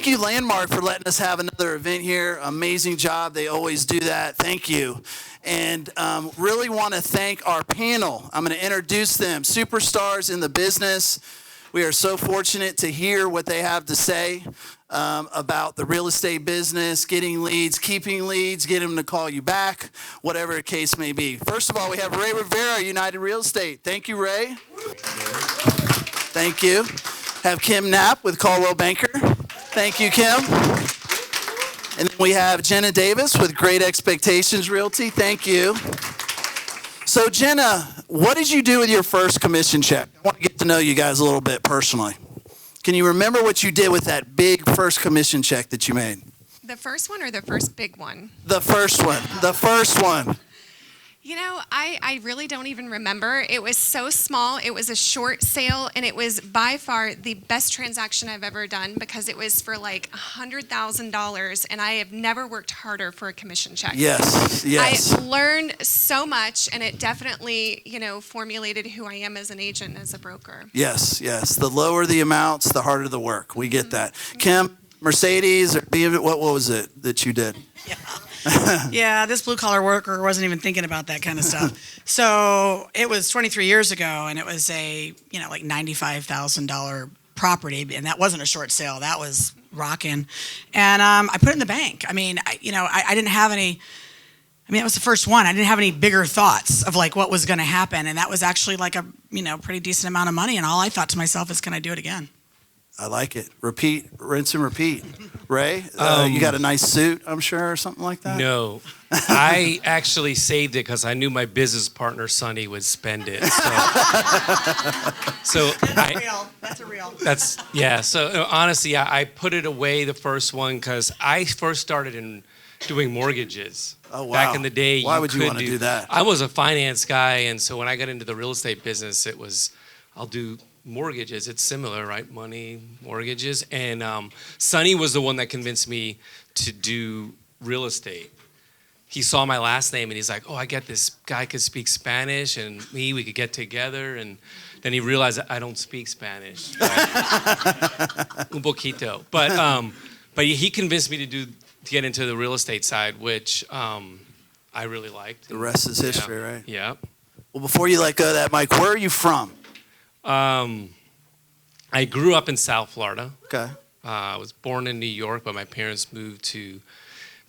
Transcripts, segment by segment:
thank you, Landmark, for letting us have another event here. Amazing job. They always do that. Thank you. And really want to thank our panel. I'm going to introduce them. Superstars in the business. We are so fortunate to hear what they have to say about the real estate business, getting leads, keeping leads, getting them to call you back, whatever the case may be. First of all, we have Ray Rivera, United Real Estate. Thank you, Ray. Thank you. Have Kim Knapp with Caldwell Banker. Thank you, Kim. And then we have Jena Dennis with Great Expectations Realty. Thank you. So, Jena, what did you do with your first commission check? I want to get to know you guys a little bit personally. Can you remember what you did with that big first commission check that you made? The first one or the first big one? The first one. The first one. You know, I really don't even remember. It was so small. It was a short sale, and it was by far the best transaction I've ever done because it was for like $100,000, and I have never worked harder for a commission check. Yes, yes. I learned so much, and it definitely, formulated who I am as an agent, as a broker. Yes, yes. The lower the amounts, the harder the work. We get that. Kim, Mercedes, or BMW, what was it that you did? Yeah. Yeah, this blue-collar worker wasn't even thinking about that kind of stuff. So it was 23 years ago, and it was a, like $95,000 property, and that wasn't a short sale. That was rocking. And I put it in the bank. I mean, I didn't have any, it was the first one. I didn't have any bigger thoughts of, like, what was going to happen, and that was actually, like, a, pretty decent amount of money, and all I thought to myself is, can I do it again? I like it. Repeat, rinse and repeat. Ray, you got a nice suit, I'm sure, or something like that? No. I actually saved it because I knew my business partner, Sonny, would spend it. So That's a real. So honestly, I put it away, the first one, because I first started in doing mortgages. Oh, wow. Back in the day, why would you want to do that? I was a finance guy, and so when I got into the real estate business, it was, I'll do mortgages. It's similar, right? Money, mortgages. And Sonny was the one that convinced me to do real estate. He saw my last name and he's like, oh, I get this guy could speak Spanish and we could get together. And then he realized that I don't speak Spanish. Un poquito. But he convinced me to get into the real estate side, which I really liked. The rest is history, right? Yeah. Well, before you let go of that, Mike, where are you from? I grew up in South Florida. Okay. I was born in New York, but my parents moved to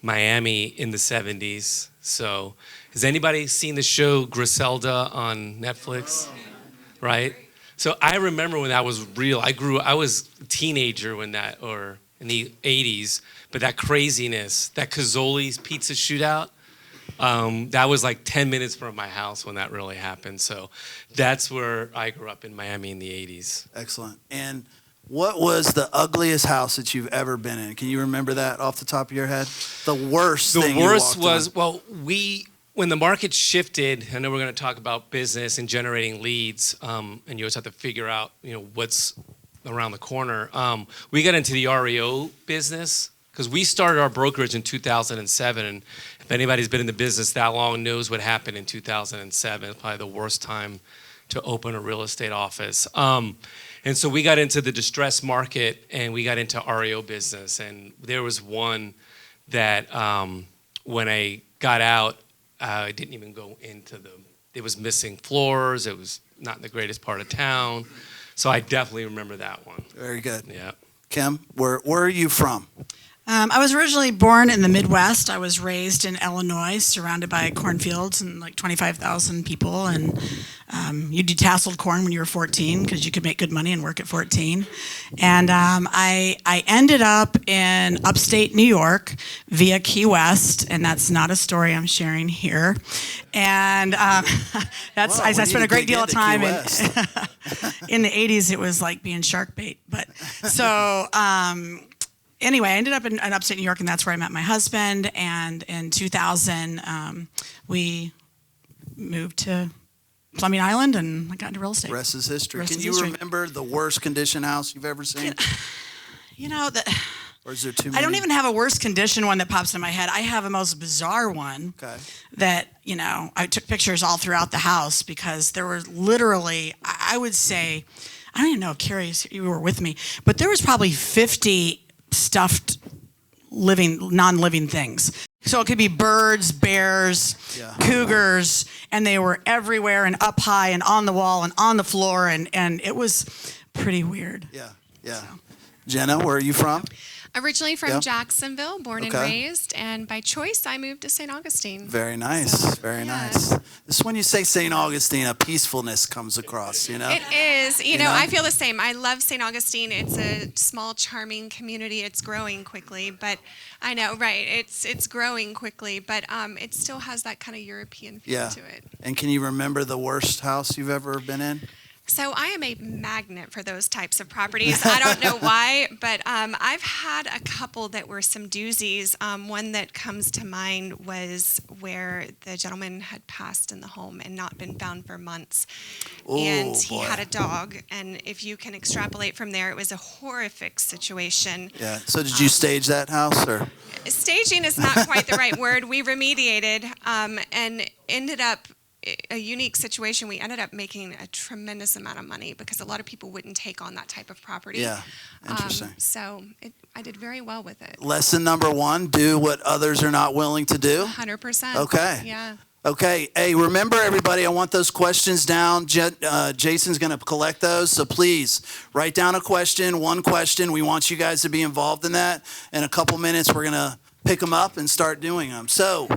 Miami in the 70s. So has anybody seen the show Griselda on Netflix? Right? So I remember when that was real. I was a teenager when that, or in the 80s, but that craziness, that Cazzoli's pizza shootout, that was like 10 minutes from my house when that really happened. So that's where I grew up in Miami in the 80s. Excellent. And what was the ugliest house that you've ever been in? Can you remember that off the top of your head? The worst thing you walked was, on? when the market shifted, I know we're going to talk about business and generating leads, and you always have to figure out, what's around the corner. We got into the REO business because we started our brokerage in 2007, and if anybody's been in the business that long knows what happened in 2007. It's probably the worst time to open a real estate office. And so we got into the distressed market and we got into REO business. And there was one that when I got out, I didn't even go into it was missing floors. It was not in the greatest part of town. So I definitely remember that one. Very good. Yeah. Kim, where are you from? I was originally born in the Midwest. I was raised in Illinois, surrounded by cornfields and like 25,000 people. And you detasseled corn when you were 14 because you could make good money and work at 14. And I ended up in upstate New York via Key West, and that's not a story I'm sharing here. And I spent a great deal of time in the 80s. It was like being shark bait. But so. Anyway, I ended up in upstate New York, and that's where I met my husband. And in 2000, we moved to Plumbing Island, and I got into real estate. The rest is history. Can you remember the worst condition house you've ever seen? Or is there too many? I don't even have a worst condition one that pops in my head. I have a most bizarre one that, I took pictures all throughout the house because there were literally, I would say, I don't even know if Carrie, you were with me, but there was probably 50 stuffed non-living things. So it could be birds, bears, cougars, and they were everywhere and up high and on the wall and on the floor, and it was pretty weird. Yeah. So. Jena, where are you from? Originally from Jacksonville, born and raised, and by choice I moved to St. Augustine. Very nice, very nice. This is when you say St. Augustine, a peacefulness comes across, you know? It is. You know, I feel the same. I love St. Augustine. It's a small, charming community. It's growing quickly, but I know, right, it's growing quickly, but it still has that kind of European feel to it. And can you remember the worst house you've ever been in? So I am a magnet for those types of properties. I don't know why, but I've had a couple that were some doozies. One that comes to mind was where the gentleman had passed in the home and not been found for months. And he had a dog, and if you can extrapolate from there, it was a horrific situation. Yeah, so did you stage that house, or? Staging is not quite the right word. We remediated and ended up a unique situation. We ended up making a tremendous amount of money because a lot of people wouldn't take on that type of property. Yeah, interesting. So I did very well with it. Lesson number 1, do what others are not willing to do. 100%. Okay. Yeah. Okay. Hey, remember, everybody, I want those questions down. Jason's going to collect those. So please write down a question, one question. We want you guys to be involved in that. In a couple minutes, we're going to pick them up and start doing them. So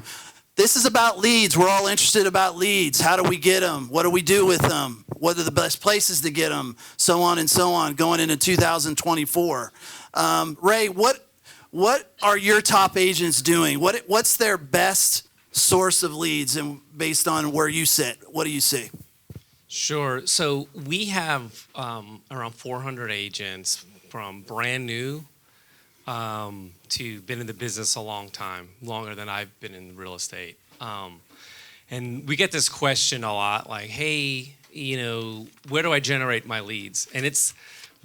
this is about leads. We're all interested about leads. How do we get them? What do we do with them? What are the best places to get them? So on and so on, going into 2024. Ray, what are your top agents doing? What's their best source of leads, and based on where you sit, what do you see? Sure. So we have around 400 agents, from brand new to been in the business a long time, longer than I've been in real estate. And we get this question a lot, like, hey, where do I generate my leads? And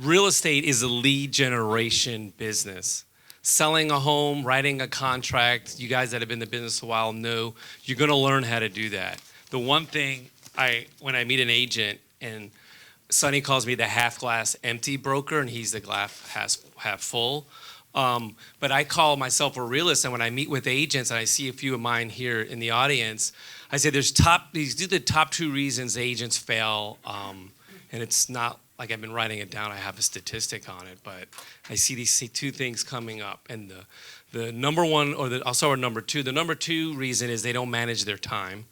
real estate is a lead generation business. Selling a home, writing a contract, you guys that have been in the business a while know you're gonna learn how to do that. The one thing when I meet an agent, and Sonny calls me the half glass empty broker, and he's the glass half full. But I call myself a realist, and when I meet with agents, and I see a few of mine here in the audience, I say these are the top 2 reasons agents fail, and it's not like I've been writing it down, I have a statistic on it, but I see these 2 things coming up, and the number one, I'll start with number 2. The number 2 reason is they don't manage their time.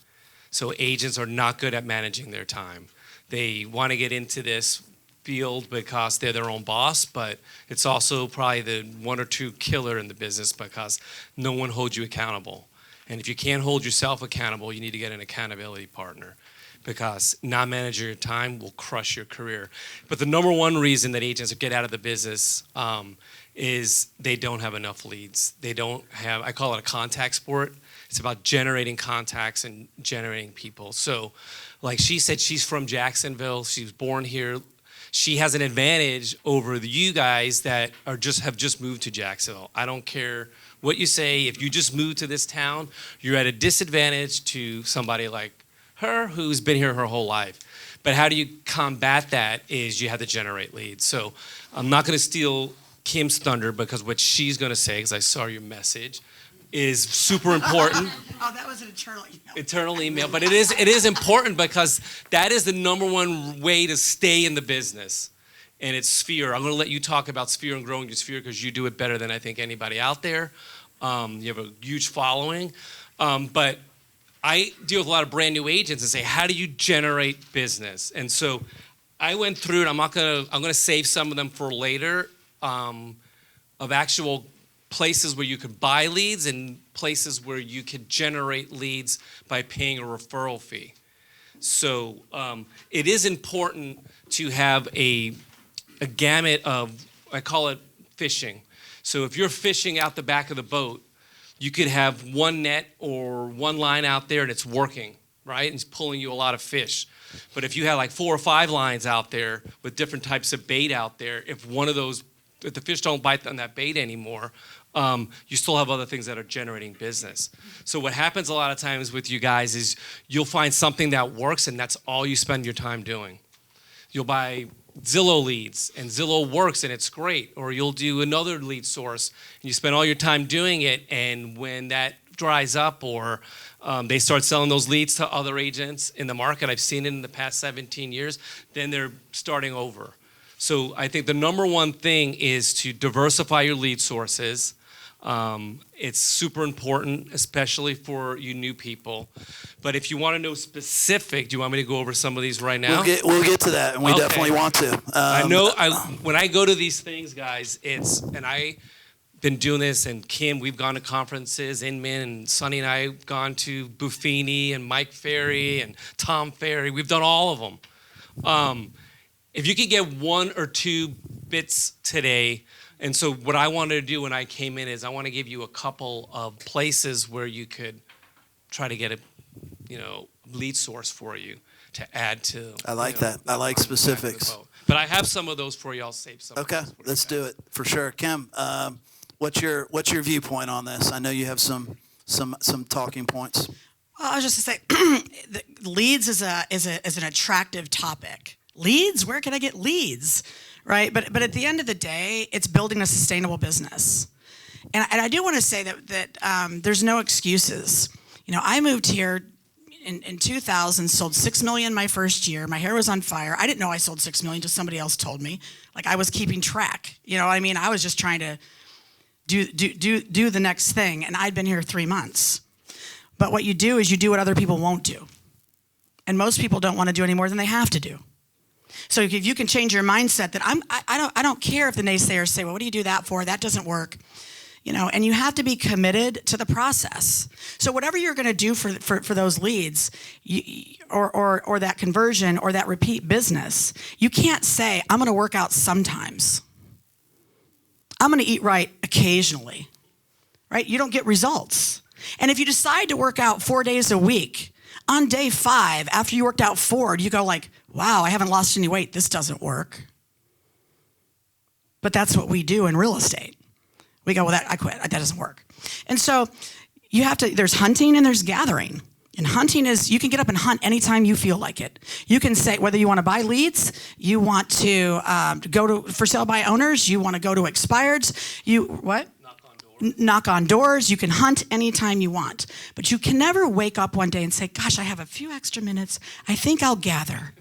So agents are not good at managing their time. They want to get into this field because they're their own boss, but it's also probably the 1 or 2 killer in the business because no one holds you accountable. And if you can't hold yourself accountable, you need to get an accountability partner, because not managing your time will crush your career. But the number 1 reason that agents get out of the business is they don't have enough leads. They don't have, I call it a contact sport. It's about generating contacts and generating people. So like she said, she's from Jacksonville. She was born here. She has an advantage over you guys that have just moved to Jacksonville. I don't care what you say. If you just moved to this town, you're at a disadvantage to somebody like her who's been here her whole life. But how do you combat that is you have to generate leads. So I'm not going to steal Kim's thunder, because what she's going to say, because I saw your message, is super important. Oh, that was an eternal email. Eternal email, but it is important because that is the number 1 way to stay in the business, and it's sphere. I'm going to let you talk about sphere and growing your sphere because you do it better than I think anybody out there. You have a huge following, but I deal with a lot of brand new agents and say, how do you generate business? And so I went through it. I'm going to save some of them for later, of actual places where you could buy leads and places where you could generate leads by paying a referral fee. So it is important to have a gamut of, I call it fishing. So if you're fishing out the back of the boat, you could have 1 net or 1 line out there and it's working, right? And it's pulling you a lot of fish. But if you have like 4 or 5 lines out there with different types of bait out there, if the fish don't bite on that bait anymore, you still have other things that are generating business. So what happens a lot of times with you guys is you'll find something that works, and that's all you spend your time doing. You'll buy Zillow leads, and Zillow works and it's great. Or you'll do another lead source and you spend all your time doing it, and when that dries up or they start selling those leads to other agents in the market, I've seen it in the past 17 years, then they're starting over. So I think the number one thing is to diversify your lead sources. It's super important, especially for you new people. But if you want to know specific, do you want me to go over some of these right now? We'll get to that, and we definitely want to. I know when I go to these things, guys, and I've been doing this, and Kim, we've gone to conferences, Inman, and Sonny and I have gone to Buffini and Mike Ferry and Tom Ferry. We've done all of them. If you could get one or two bits today, and so what I wanted to do when I came in is I want to give you a couple of places where you could try to get a, lead source for you to add to. I like that. I like specifics. But I have some of those for you. I'll save some. Okay, let's do it for sure. Kim, what's your viewpoint on this? I know you have some talking points. Well, I was just going to say, leads is an attractive topic. Leads? Where can I get leads? Right? But at the end of the day, it's building a sustainable business. And I do want to say that there's no excuses. I moved here in 2000, sold $6 million my first year. My hair was on fire. I didn't know I sold $6 million, just somebody else told me. Like I was keeping track. I was just trying to do the next thing, and I'd been here 3 months. But what you do is you do what other people won't do. And most people don't want to do any more than they have to do. So if you can change your mindset that I don't care if the naysayers say, well, what do you do that for? That doesn't work. And you have to be committed to the process. So whatever you're going to do for those leads, or that conversion or that repeat business, you can't say, I'm going to work out sometimes. I'm going to eat right occasionally, right? You don't get results. And if you decide to work out 4 days a week, on day 5, after you worked out 4, you go like, wow, I haven't lost any weight. This doesn't work. But that's what we do in real estate. We go, well, I quit. That doesn't work. And so you have to, there's hunting and there's gathering. And hunting is, you can get up and hunt anytime you feel like it. You can say, whether you want to buy leads, you want to go to for sale by owners, you want to go to expireds, knock on doors. You can hunt anytime you want. But you can never wake up one day and say, gosh, I have a few extra minutes. I think I'll gather.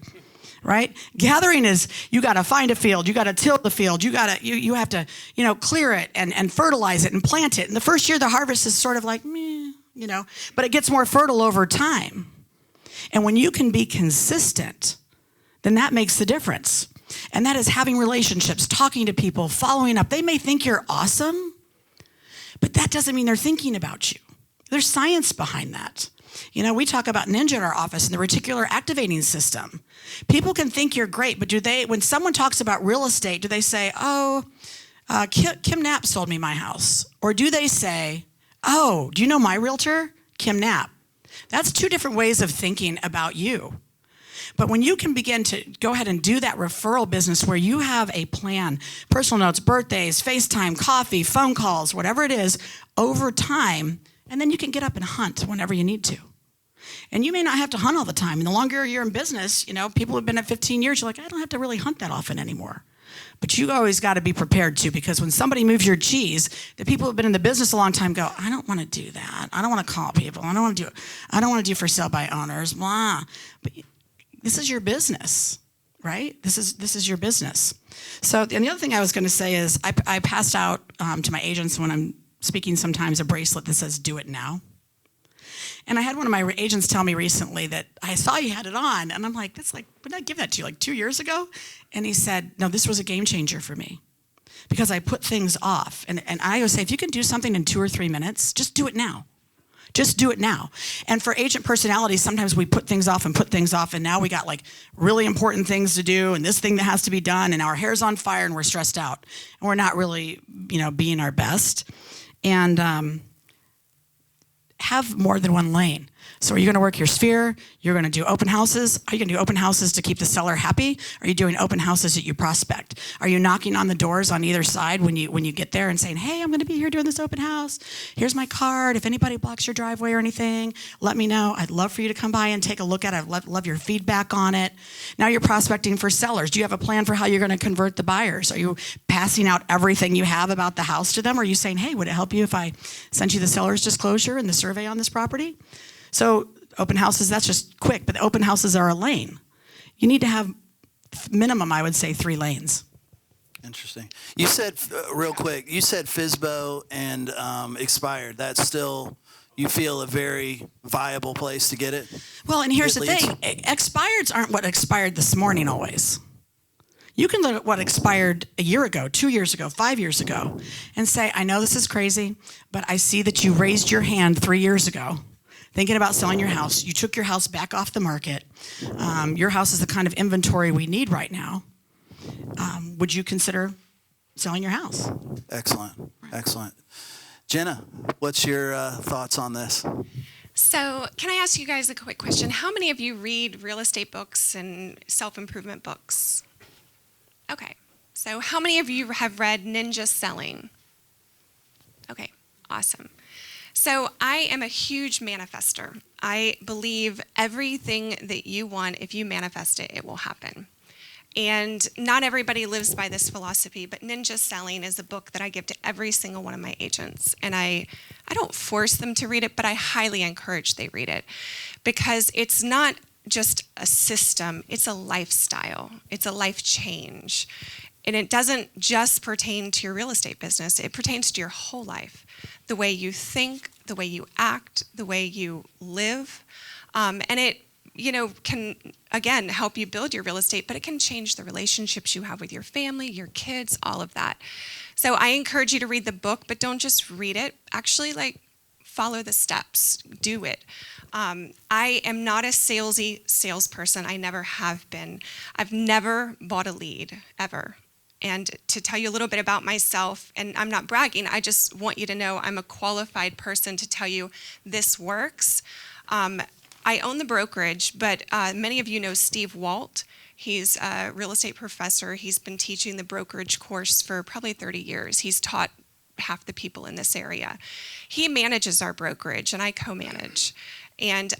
Right? Gathering is, you got to find a field, you got to till the field, you have to, clear it and fertilize it and plant it. And the first year the harvest is sort of like, meh, but it gets more fertile over time. And when you can be consistent, then that makes the difference. And that is having relationships, talking to people, following up. They may think you're awesome, but that doesn't mean they're thinking about you. There's science behind that. We talk about Ninja in our office and the reticular activating system. People can think you're great, but when someone talks about real estate, do they say, Kim Knapp sold me my house? Or do they say, oh, do you know my realtor? Kim Knapp. That's 2 different ways of thinking about you. But when you can begin to go ahead and do that referral business where you have a plan, personal notes, birthdays, FaceTime, coffee, phone calls, whatever it is, over time, and then you can get up and hunt whenever you need to. And you may not have to hunt all the time. And the longer you're in business, people have been at 15 years, you're like, I don't have to really hunt that often anymore. But you always got to be prepared to, because when somebody moves your cheese, the people who have been in the business a long time go, I don't want to do that. I don't want to call people. I don't want to do for sale by owners, blah. But this is your business, right? This is your business. So, and the other thing I was going to say is I passed out to my agents when I'm speaking sometimes a bracelet that says, do it now. And I had one of my agents tell me recently that I saw you had it on. And I'm like, when did I give that to you? Like 2 years ago? And he said, no, this was a game changer for me because I put things off. And I always say, if you can do something in 2 or 3 minutes, just do it now. Just do it now. And for agent personalities, sometimes we put things off. And now we got like really important things to do and this thing that has to be done. And our hair's on fire and we're stressed out. And we're not really, being our best. And have more than one lane. So are you going to work your sphere? You're going to do open houses? Are you going to do open houses to keep the seller happy? Are you doing open houses that you prospect? Are you knocking on the doors on either side when you get there and saying, hey, I'm going to be here doing this open house. Here's my card. If anybody blocks your driveway or anything, let me know. I'd love for you to come by and take a look at it. I'd love your feedback on it. Now you're prospecting for sellers. Do you have a plan for how you're going to convert the buyers? Are you passing out everything you have about the house to them? Or are you saying, hey, would it help you if I sent you the seller's disclosure and the survey on this property? So open houses, that's just quick, but the open houses are a lane. You need to have minimum, I would say, 3 lanes. Interesting. You said, real quick, you said FSBO and expired. That's still, you feel, a very viable place to get it? Well, and here's Get the leads? thing. Expireds aren't what expired this morning always. You can look at what expired a year ago, 2 years ago, 5 years ago, and say, I know this is crazy, but I see that you raised your hand 3 years ago thinking about selling your house. You took your house back off the market. Your house is the kind of inventory we need right now. Would you consider selling your house? Excellent. Excellent. Jena, what's your thoughts on this? So, can I ask you guys a quick question? How many of you read real estate books and self-improvement books? Okay. So, how many of you have read Ninja Selling? Okay, awesome. So, I am a huge manifester. I believe everything that you want, if you manifest it, it will happen. And not everybody lives by this philosophy, but Ninja Selling is a book that I give to every single one of my agents. And I don't force them to read it, but I highly encourage they read it, because it's not just a system, it's a lifestyle. It's a life change. And it doesn't just pertain to your real estate business, it pertains to your whole life. The way you think, the way you act, the way you live. And it, can, again, help you build your real estate, but it can change the relationships you have with your family, your kids, all of that. So I encourage you to read the book, but don't just read it. Actually, follow the steps. Do it. I am not a salesy salesperson. I never have been. I've never bought a lead, ever. And to tell you a little bit about myself, and I'm not bragging, I just want you to know I'm a qualified person to tell you this works. I own the brokerage, but many of you know Steve Walt. He's a real estate professor. He's been teaching the brokerage course for probably 30 years. He's taught half the people in this area. He manages our brokerage, and I co-manage. And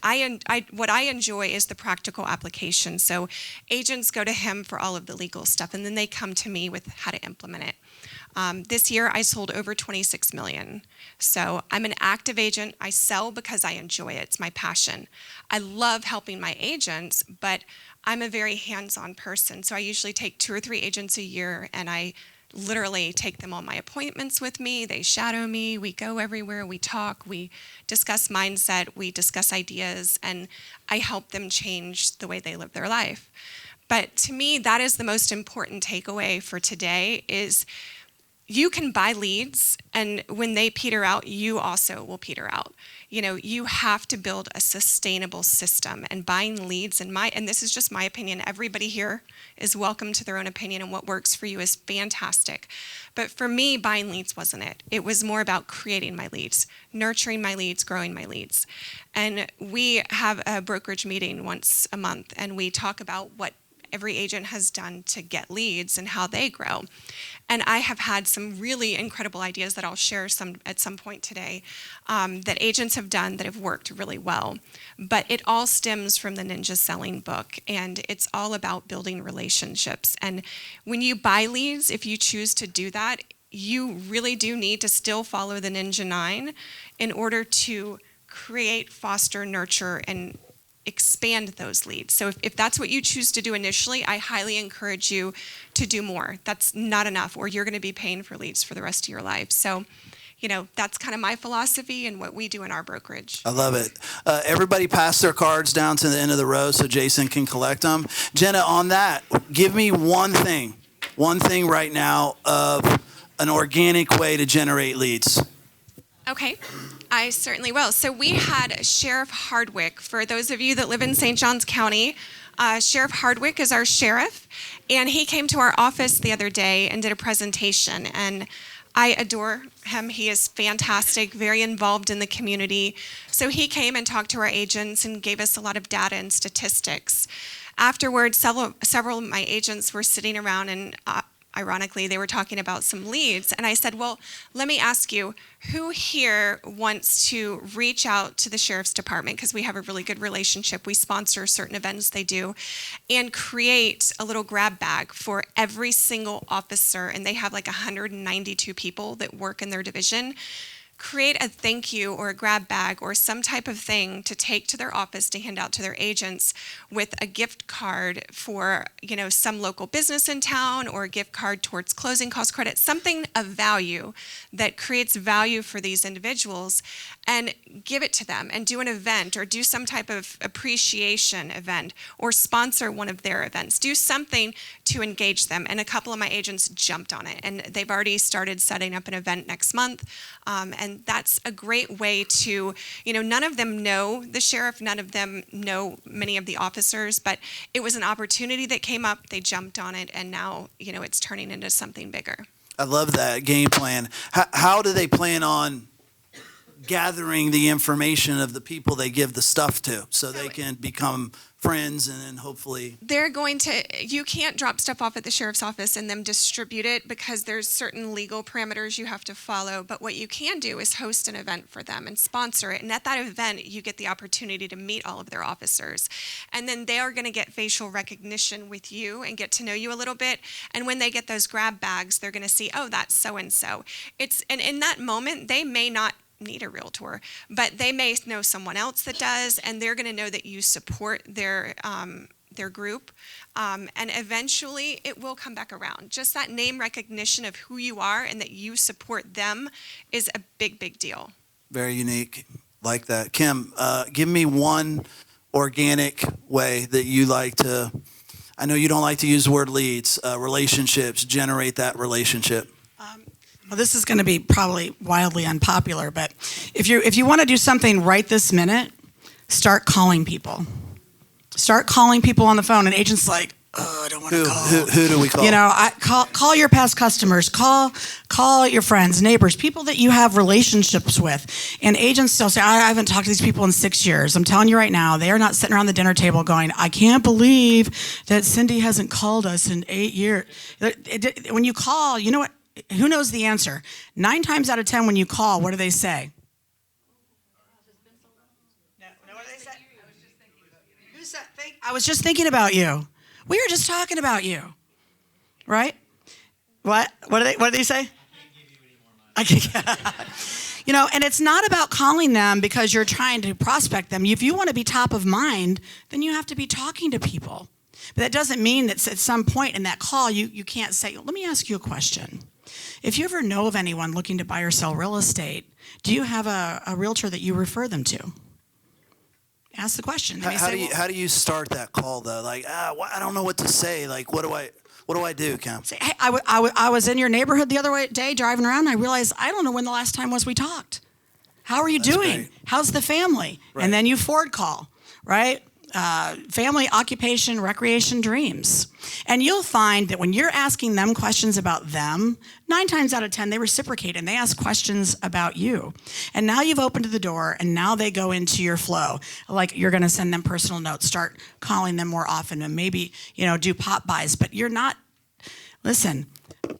what I enjoy is the practical application. So agents go to him for all of the legal stuff, and then they come to me with how to implement it. This year, I sold over $26 million. So I'm an active agent. I sell because I enjoy it. It's my passion. I love helping my agents, but I'm a very hands-on person. So I usually take 2 or 3 agents a year, and I literally take them on my appointments with me. They shadow me. We go everywhere. We talk. We discuss mindset. We discuss ideas, and I help them change the way they live their life. But to me, that is the most important takeaway for today is you can buy leads, and when they peter out, you also will peter out. You have to build a sustainable system, and buying leads, and this is just my opinion, everybody here is welcome to their own opinion, and what works for you is fantastic. But for me, buying leads wasn't it. It was more about creating my leads, nurturing my leads, growing my leads. And we have a brokerage meeting once a month, and we talk about what every agent has done to get leads and how they grow. And I have had some really incredible ideas that I'll share at some point today that agents have done that have worked really well. But it all stems from the Ninja Selling book, and it's all about building relationships. And when you buy leads, if you choose to do that, you really do need to still follow the Ninja 9 in order to create, foster, nurture, and expand those leads. So if that's what you choose to do initially, I highly encourage you to do more. That's not enough, or you're going to be paying for leads for the rest of your life. So, that's kind of my philosophy and what we do in our brokerage. I love it. Everybody pass their cards down to the end of the row so Jason can collect them. Jena, on that, give me one thing right now of an organic way to generate leads. Okay, I certainly will. So we had Sheriff Hardwick. For those of you that live in St. Johns County, Sheriff Hardwick is our sheriff, and he came to our office the other day and did a presentation. And I adore him. He is fantastic, very involved in the community. So he came and talked to our agents and gave us a lot of data and statistics. Afterwards, several of my agents were sitting around and ironically, they were talking about some leads. And I said, well, let me ask you, who here wants to reach out to the sheriff's department, because we have a really good relationship. We sponsor certain events they do, and create a little grab bag for every single officer. And they have like 192 people that work in their division. Create a thank you or a grab bag or some type of thing to take to their office to hand out to their agents with a gift card for, some local business in town, or a gift card towards closing cost credit, something of value that creates value for these individuals, and give it to them and do an event or do some type of appreciation event or sponsor one of their events. Do something to engage them. And a couple of my agents jumped on it, and they've already started setting up an event next month. And that's a great way to, none of them know the sheriff, none of them know many of the officers, but it was an opportunity that came up, they jumped on it, and now, it's turning into something bigger. I love that game plan. How do they plan on gathering the information of the people they give the stuff to so they can become friends and then hopefully... You can't drop stuff off at the sheriff's office and then distribute it because there's certain legal parameters you have to follow. But what you can do is host an event for them and sponsor it. And at that event, you get the opportunity to meet all of their officers. And then they are going to get facial recognition with you and get to know you a little bit. And when they get those grab bags, they're going to see, oh, that's so-and-so. And in that moment, they may not need a realtor, but they may know someone else that does, and they're going to know that you support their group, and eventually it will come back around. Just that name recognition of who you are and that you support them is a big deal. Very unique, like that. Kim, give me one organic way that you like to, I know you don't like to use the word leads, relationships, generate that relationship. Well, this is going to be probably wildly unpopular, but if you want to do something right this minute, start calling people. Start calling people on the phone. And agents like, oh, I don't want to call. Who do we call? Call your past customers. Call your friends, neighbors, people that you have relationships with. And agents still say, I haven't talked to these people in 6 years. I'm telling you right now, they are not sitting around the dinner table going, I can't believe that Cindy hasn't called us in 8 years. When you call, you know what? Who knows the answer? 9 times out of 10 when you call, what do they say? No, what do they say? Who said, I was just thinking about you. We were just talking about you. Right? What? What do they say? I can't give you any more money. And it's not about calling them because you're trying to prospect them. If you want to be top of mind, then you have to be talking to people. But that doesn't mean that at some point in that call, you can't say, let me ask you a question. If you ever know of anyone looking to buy or sell real estate, do you have a realtor that you refer them to? Ask the question. How do you start that call though? Like, I don't know what to say. Like, what do I do, Cam? Say, hey, I was in your neighborhood the other day driving around. And I realized I don't know when the last time was we talked. How are you doing? Great. How's the family? Right. And then you forward call, right? Family, occupation, recreation, dreams. And you'll find that when you're asking them questions about them, 9 times out of 10, they reciprocate and they ask questions about you. And now you've opened the door and now they go into your flow. Like you're going to send them personal notes, start calling them more often and maybe, do pop buys, but you're not, listen,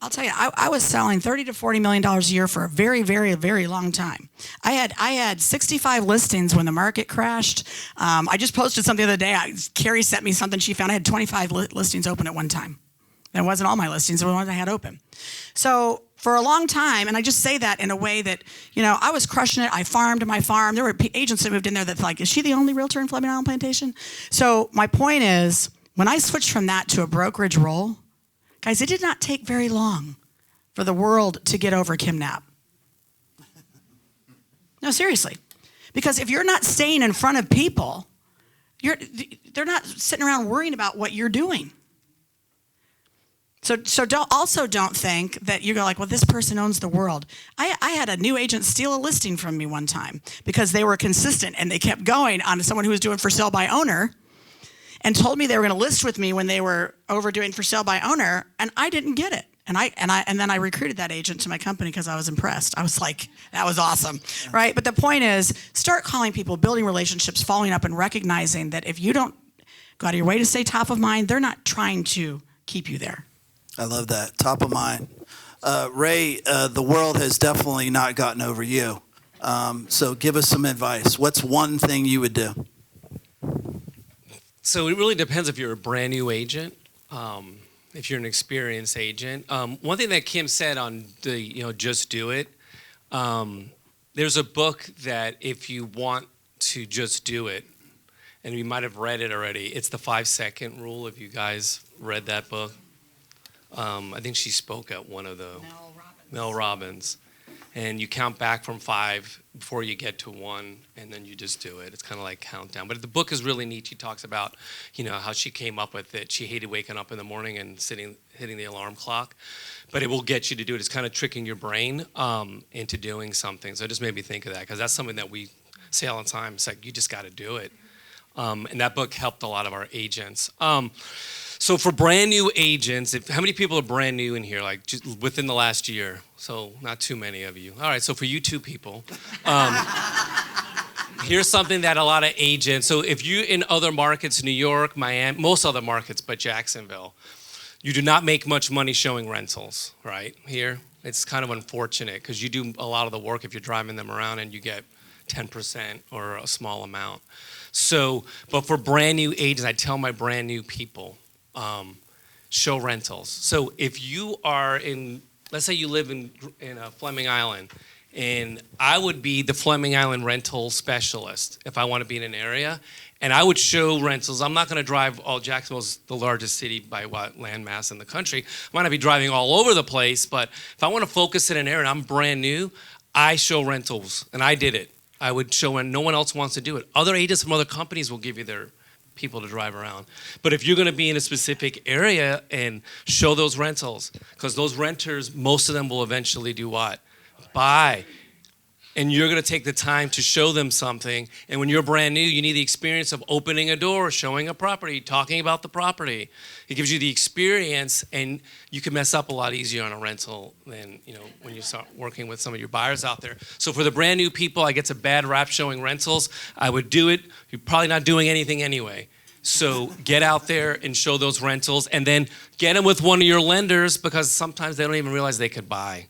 I'll tell you, I was selling $30 to $40 million a year for a very, very, very long time. I had 65 listings when the market crashed. I just posted something the other day. Carrie sent me something she found. I had 25 listings open at one time. That wasn't all my listings, but the ones I had open. So for a long time, and I just say that in a way that, I was crushing it. I farmed my farm. There were agents that moved in there that's like, is she the only realtor in Fleming Island Plantation? So my point is, when I switched from that to a brokerage role, guys, it did not take very long for the world to get over Kim Knapp. No, seriously. Because if you're not staying in front of people, they're not sitting around worrying about what you're doing. So don't think that you go like, well, this person owns the world. I had a new agent steal a listing from me one time because they were consistent and they kept going on someone who was doing for sale by owner and told me they were going to list with me when they were overdoing for sale by owner, and I didn't get it. And then I recruited that agent to my company because I was impressed. I was like, that was awesome, right? But the point is, start calling people, building relationships, following up, and recognizing that if you don't go out of your way to stay top of mind, they're not trying to keep you there. I love that. Top of mind. Ray, the world has definitely not gotten over you. So give us some advice. What's one thing you would do? So it really depends if you're a brand new agent, if you're an experienced agent. One thing that Kim said on the, just do it. There's a book that if you want to just do it, and you might have read it already, it's the 5-second rule. If you guys read that book, I think she spoke at one of the Mel Robbins. And you count back from 5 before you get to 1, and then you just do it. It's kind of like countdown. But the book is really neat. She talks about, how she came up with it. She hated waking up in the morning and hitting the alarm clock. But it will get you to do it. It's kind of tricking your brain into doing something. So it just made me think of that, because that's something that we say all the time. It's like, you just got to do it. And that book helped a lot of our agents. So for brand new agents, how many people are brand new in here, like just within the last year? So not too many of you. All right, so for you two people, here's something that a lot of agents, so if you're in other markets, New York, Miami, most other markets but Jacksonville, you do not make much money showing rentals, right? Here, it's kind of unfortunate because you do a lot of the work if you're driving them around and you get 10% or a small amount. So, but for brand new agents, I tell my brand new people, show rentals. So if you are in, let's say you live in Fleming Island, and I would be the Fleming Island rental specialist if I want to be in an area, and I would show rentals. I'm not going to drive Jacksonville's the largest city by land mass in the country. I might not be driving all over the place, but if I want to focus in an area and I'm brand new, I show rentals, and I did it. I would show, and no one else wants to do it. Other agents from other companies will give you their people to drive around. But if you're going to be in a specific area and show those rentals, because those renters, most of them will eventually do what? Buy. And you're going to take the time to show them something. And when you're brand new, you need the experience of opening a door, showing a property, talking about the property. It gives you the experience, and you can mess up a lot easier on a rental than when you start working with some of your buyers out there. So for the brand new people, I get a bad rap showing rentals. I would do it. You're probably not doing anything anyway. So get out there and show those rentals, and then get them with one of your lenders, because sometimes they don't even realize they could buy.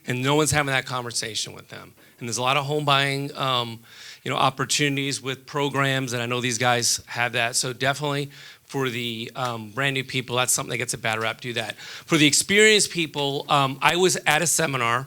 And no one's having that conversation with them. And there's a lot of home buying, opportunities with programs, and I know these guys have that. So definitely for the brand new people, that's something that gets a bad rap. Do that. For the experienced people, I was at a seminar,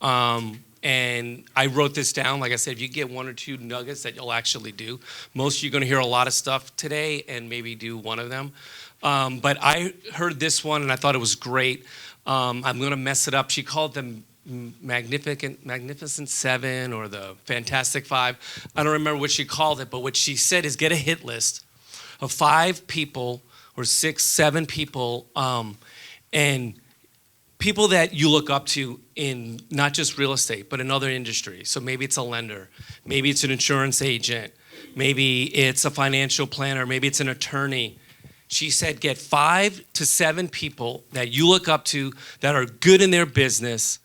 and I wrote this down. Like I said, if you get 1 or 2 nuggets that you'll actually do, most you're going to hear a lot of stuff today, and maybe do one of them. But I heard this one, and I thought it was great. I'm going to mess it up. She called them Magnificent 7 or the Fantastic 5. I don't remember what she called it, but what she said is get a hit list of 5 people or 6, 7 people, and people that you look up to in not just real estate, but in other industries. So maybe it's a lender, maybe it's an insurance agent, maybe it's a financial planner, maybe it's an attorney. She said get 5 to 7 people that you look up to that are good in their business,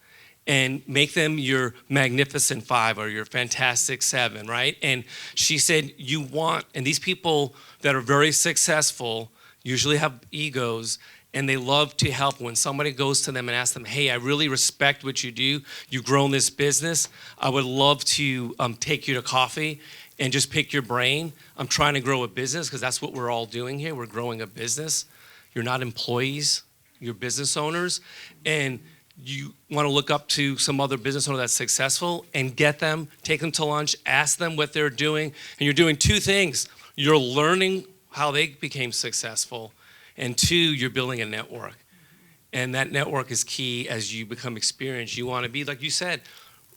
and make them your Magnificent 5 or your Fantastic 7, right? And she said and these people that are very successful usually have egos, and they love to help. When somebody goes to them and asks them, hey, I really respect what you do. You've grown this business. I would love to take you to coffee and just pick your brain. I'm trying to grow a business, because that's what we're all doing here. We're growing a business. You're not employees. You're business owners. And you want to look up to some other business owner that's successful and get them, take them to lunch, ask them what they're doing. And you're doing 2 things. You're learning how they became successful, and 2, you're building a network. And that network is key as you become experienced. You want to be, like you said,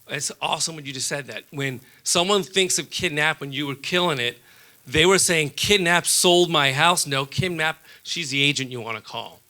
it's awesome when you just said that. When someone thinks of Knapp when you were killing it, they were saying, Knapp sold my house. No, Knapp, she's the agent you want to call.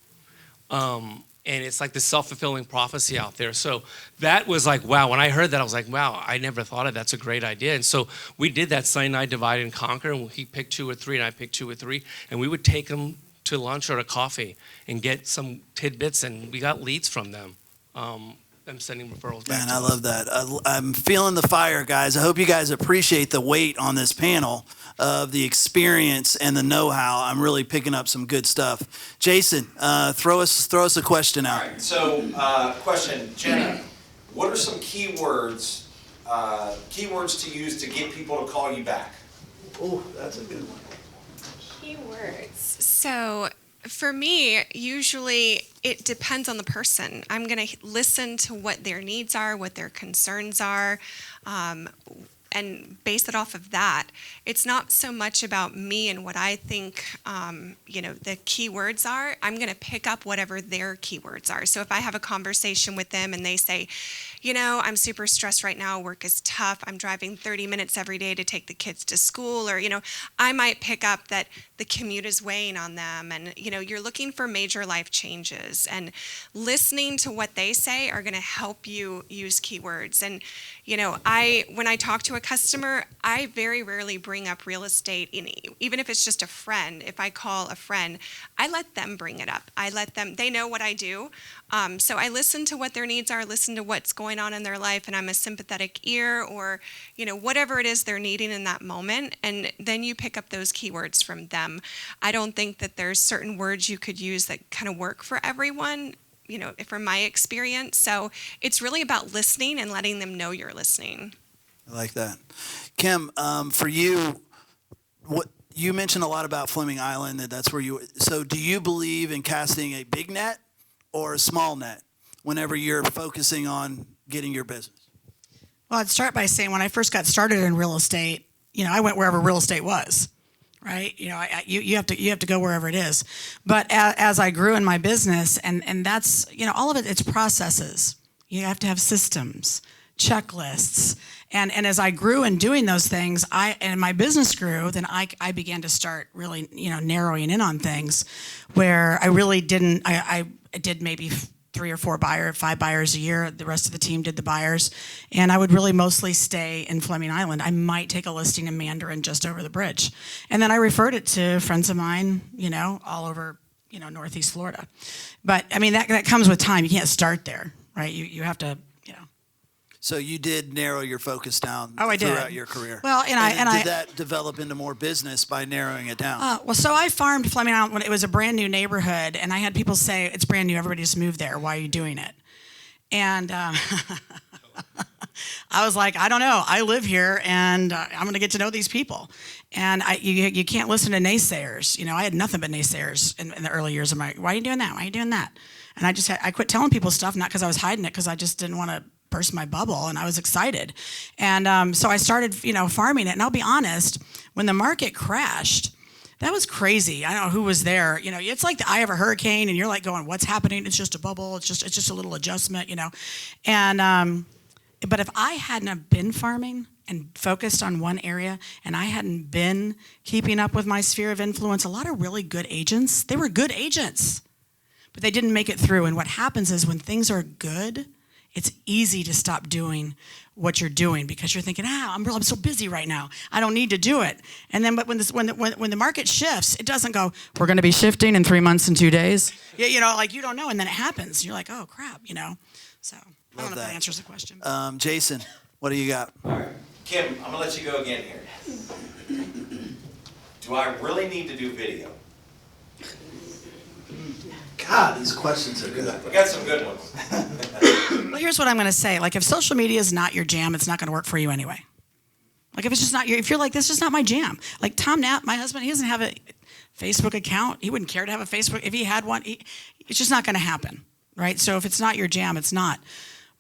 And it's like the self-fulfilling prophecy out there. So that was like, wow. When I heard that, I was like, wow, I never thought of that. That's a great idea. And so we did that. Sonny and I divide and conquer, and he picked 2 or 3, and I picked 2 or 3. And we would take them to lunch or to coffee and get some tidbits, and we got leads from them. I'm sending referrals back. Man, to I us. love that. I'm feeling the fire, guys. I hope you guys appreciate the weight on this panel of the experience and the know-how. I'm really picking up some good stuff. Jason, throw us a question out. All right, so question, Jena, what are some keywords to use to get people to call you back? Oh, that's a good one. Keywords. So for me, usually it depends on the person. I'm going to listen to what their needs are, what their concerns are, and base it off of that. It's not so much about me and what I think, the keywords are. I'm going to pick up whatever their keywords are. So if I have a conversation with them and they say, I'm super stressed right now, work is tough, I'm driving 30 minutes every day to take the kids to school, or, I might pick up that the commute is weighing on them, and, you're looking for major life changes, and listening to what they say are going to help you use keywords. And, when I talk to a customer, I very rarely bring up real estate, even if it's just a friend. If I call a friend, I let them bring it up. They know what I do. So I listen to what their needs are, listen to what's going on in their life, and I'm a sympathetic ear, or, whatever it is they're needing in that moment. And then you pick up those keywords from them. I don't think that there's certain words you could use that kind of work for everyone, from my experience. So it's really about listening and letting them know you're listening. I like that. Kim, for you, you mentioned a lot about Fleming Island, that's where so do you believe in casting a big net or a small net whenever you're focusing on getting your business? Well, I'd start by saying when I first got started in real estate, I went wherever real estate was, right? You have to go wherever it is. But as I grew in my business, and that's, all of it, it's processes. You have to have systems, checklists. And as I grew in doing those things, and my business grew, then I began to start really, narrowing in on things where I really didn't, I did maybe 3 or 4 5 buyers a year. The rest of the team did the buyers. And I would really mostly stay in Fleming Island. I might take a listing in Mandarin just over the bridge. And then I referred it to friends of mine, all over, Northeast Florida. But I mean, that comes with time. You can't start there, right? You have to, So you did narrow your focus down throughout your career. Well, did that develop into more business by narrowing it down? So I farmed Fleming Island when it was a brand new neighborhood, and I had people say, it's brand new, everybody just moved there, why are you doing it? And I was like, I don't know, I live here, and I'm going to get to know these people. And you can't listen to naysayers. I had nothing but naysayers in the early years of my, why are you doing that, why are you doing that? And I quit telling people stuff, not because I was hiding it, because I just didn't want to burst my bubble, and I was excited. And so I started, farming it. And I'll be honest, when the market crashed, that was crazy. I don't know who was there. It's like the eye of a hurricane, and you're like going, what's happening? It's just a bubble. It's just a little adjustment, And but if I hadn't have been farming and focused on one area, and I hadn't been keeping up with my sphere of influence, a lot of really good agents, they were good agents, but they didn't make it through. And what happens is when things are good, it's easy to stop doing what you're doing because you're thinking, I'm so busy right now. I don't need to do it. And then, but when the market shifts, it doesn't go, we're going to be shifting in 3 months and 2 days. You don't know. And then it happens. You're like, oh crap, So I don't know if that answers the question. Jason, what do you got? All right, Kim, I'm gonna let you go again here. Do I really need to do video? God, these questions are good. We got some good ones. Well, here's what I'm going to say. Like, if social media is not your jam, it's not going to work for you anyway. Like, if it's just not if you're like, this is just not my jam. Like Tom Knapp, my husband, he doesn't have a Facebook account. He wouldn't care to have a Facebook. If he had one, it's just not going to happen, right? So if it's not your jam, it's not.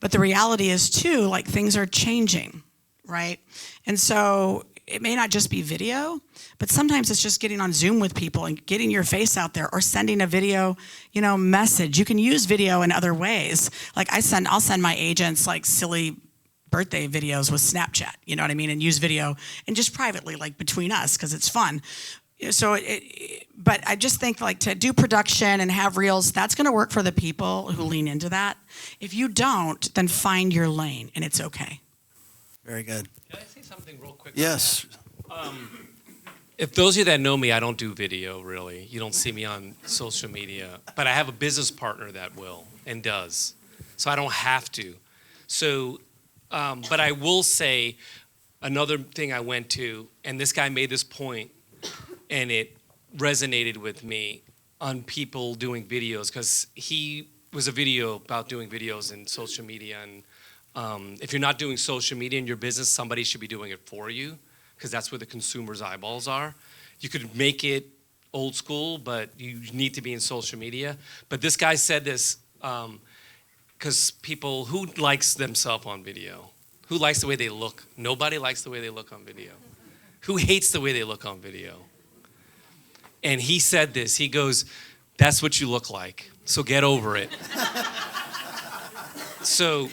But the reality is, too, like, things are changing, right? And so it may not just be video, but sometimes it's just getting on Zoom with people and getting your face out there or sending a video, message. You can use video in other ways. Like I'll send my agents like silly birthday videos with Snapchat, you know what I mean? And use video and just privately, like between us, because it's fun. So, but I just think like to do production and have reels, that's going to work for the people who lean into that. If you don't, then find your lane and it's okay. Very good. Can I say something real quick? Yes. if those of you that know me, I don't do video really. You don't see me on social media, but I have a business partner that will and does, so I don't have to. So, but I will say another thing I went to, and this guy made this point, and it resonated with me on people doing videos, because he was a video about doing videos in social media, and if you're not doing social media in your business, somebody should be doing it for you, because that's where the consumer's eyeballs are. You could make it old school, but you need to be in social media. But this guy said this, because people, who likes themselves on video? Who likes the way they look? Nobody likes the way they look on video. Who hates the way they look on video? And he said this, he goes, that's what you look like, so get over it. So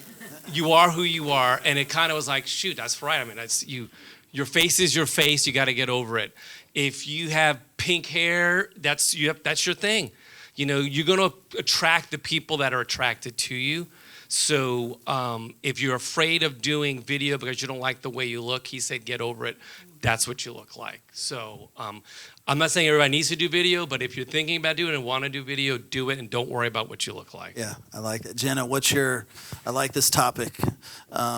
you are who you are, and it kind of was like, shoot, that's right. I mean, that's you. Your face is your face. You got to get over it. If you have pink hair, that's your thing. You know, you're going to attract the people that are attracted to you. So if you're afraid of doing video because you don't like the way you look, he said, get over it. That's what you look like. So I'm not saying everybody needs to do video, but if you're thinking about doing it and want to do video, do it, and don't worry about what you look like. Yeah, I like that. Jenna, I like this topic,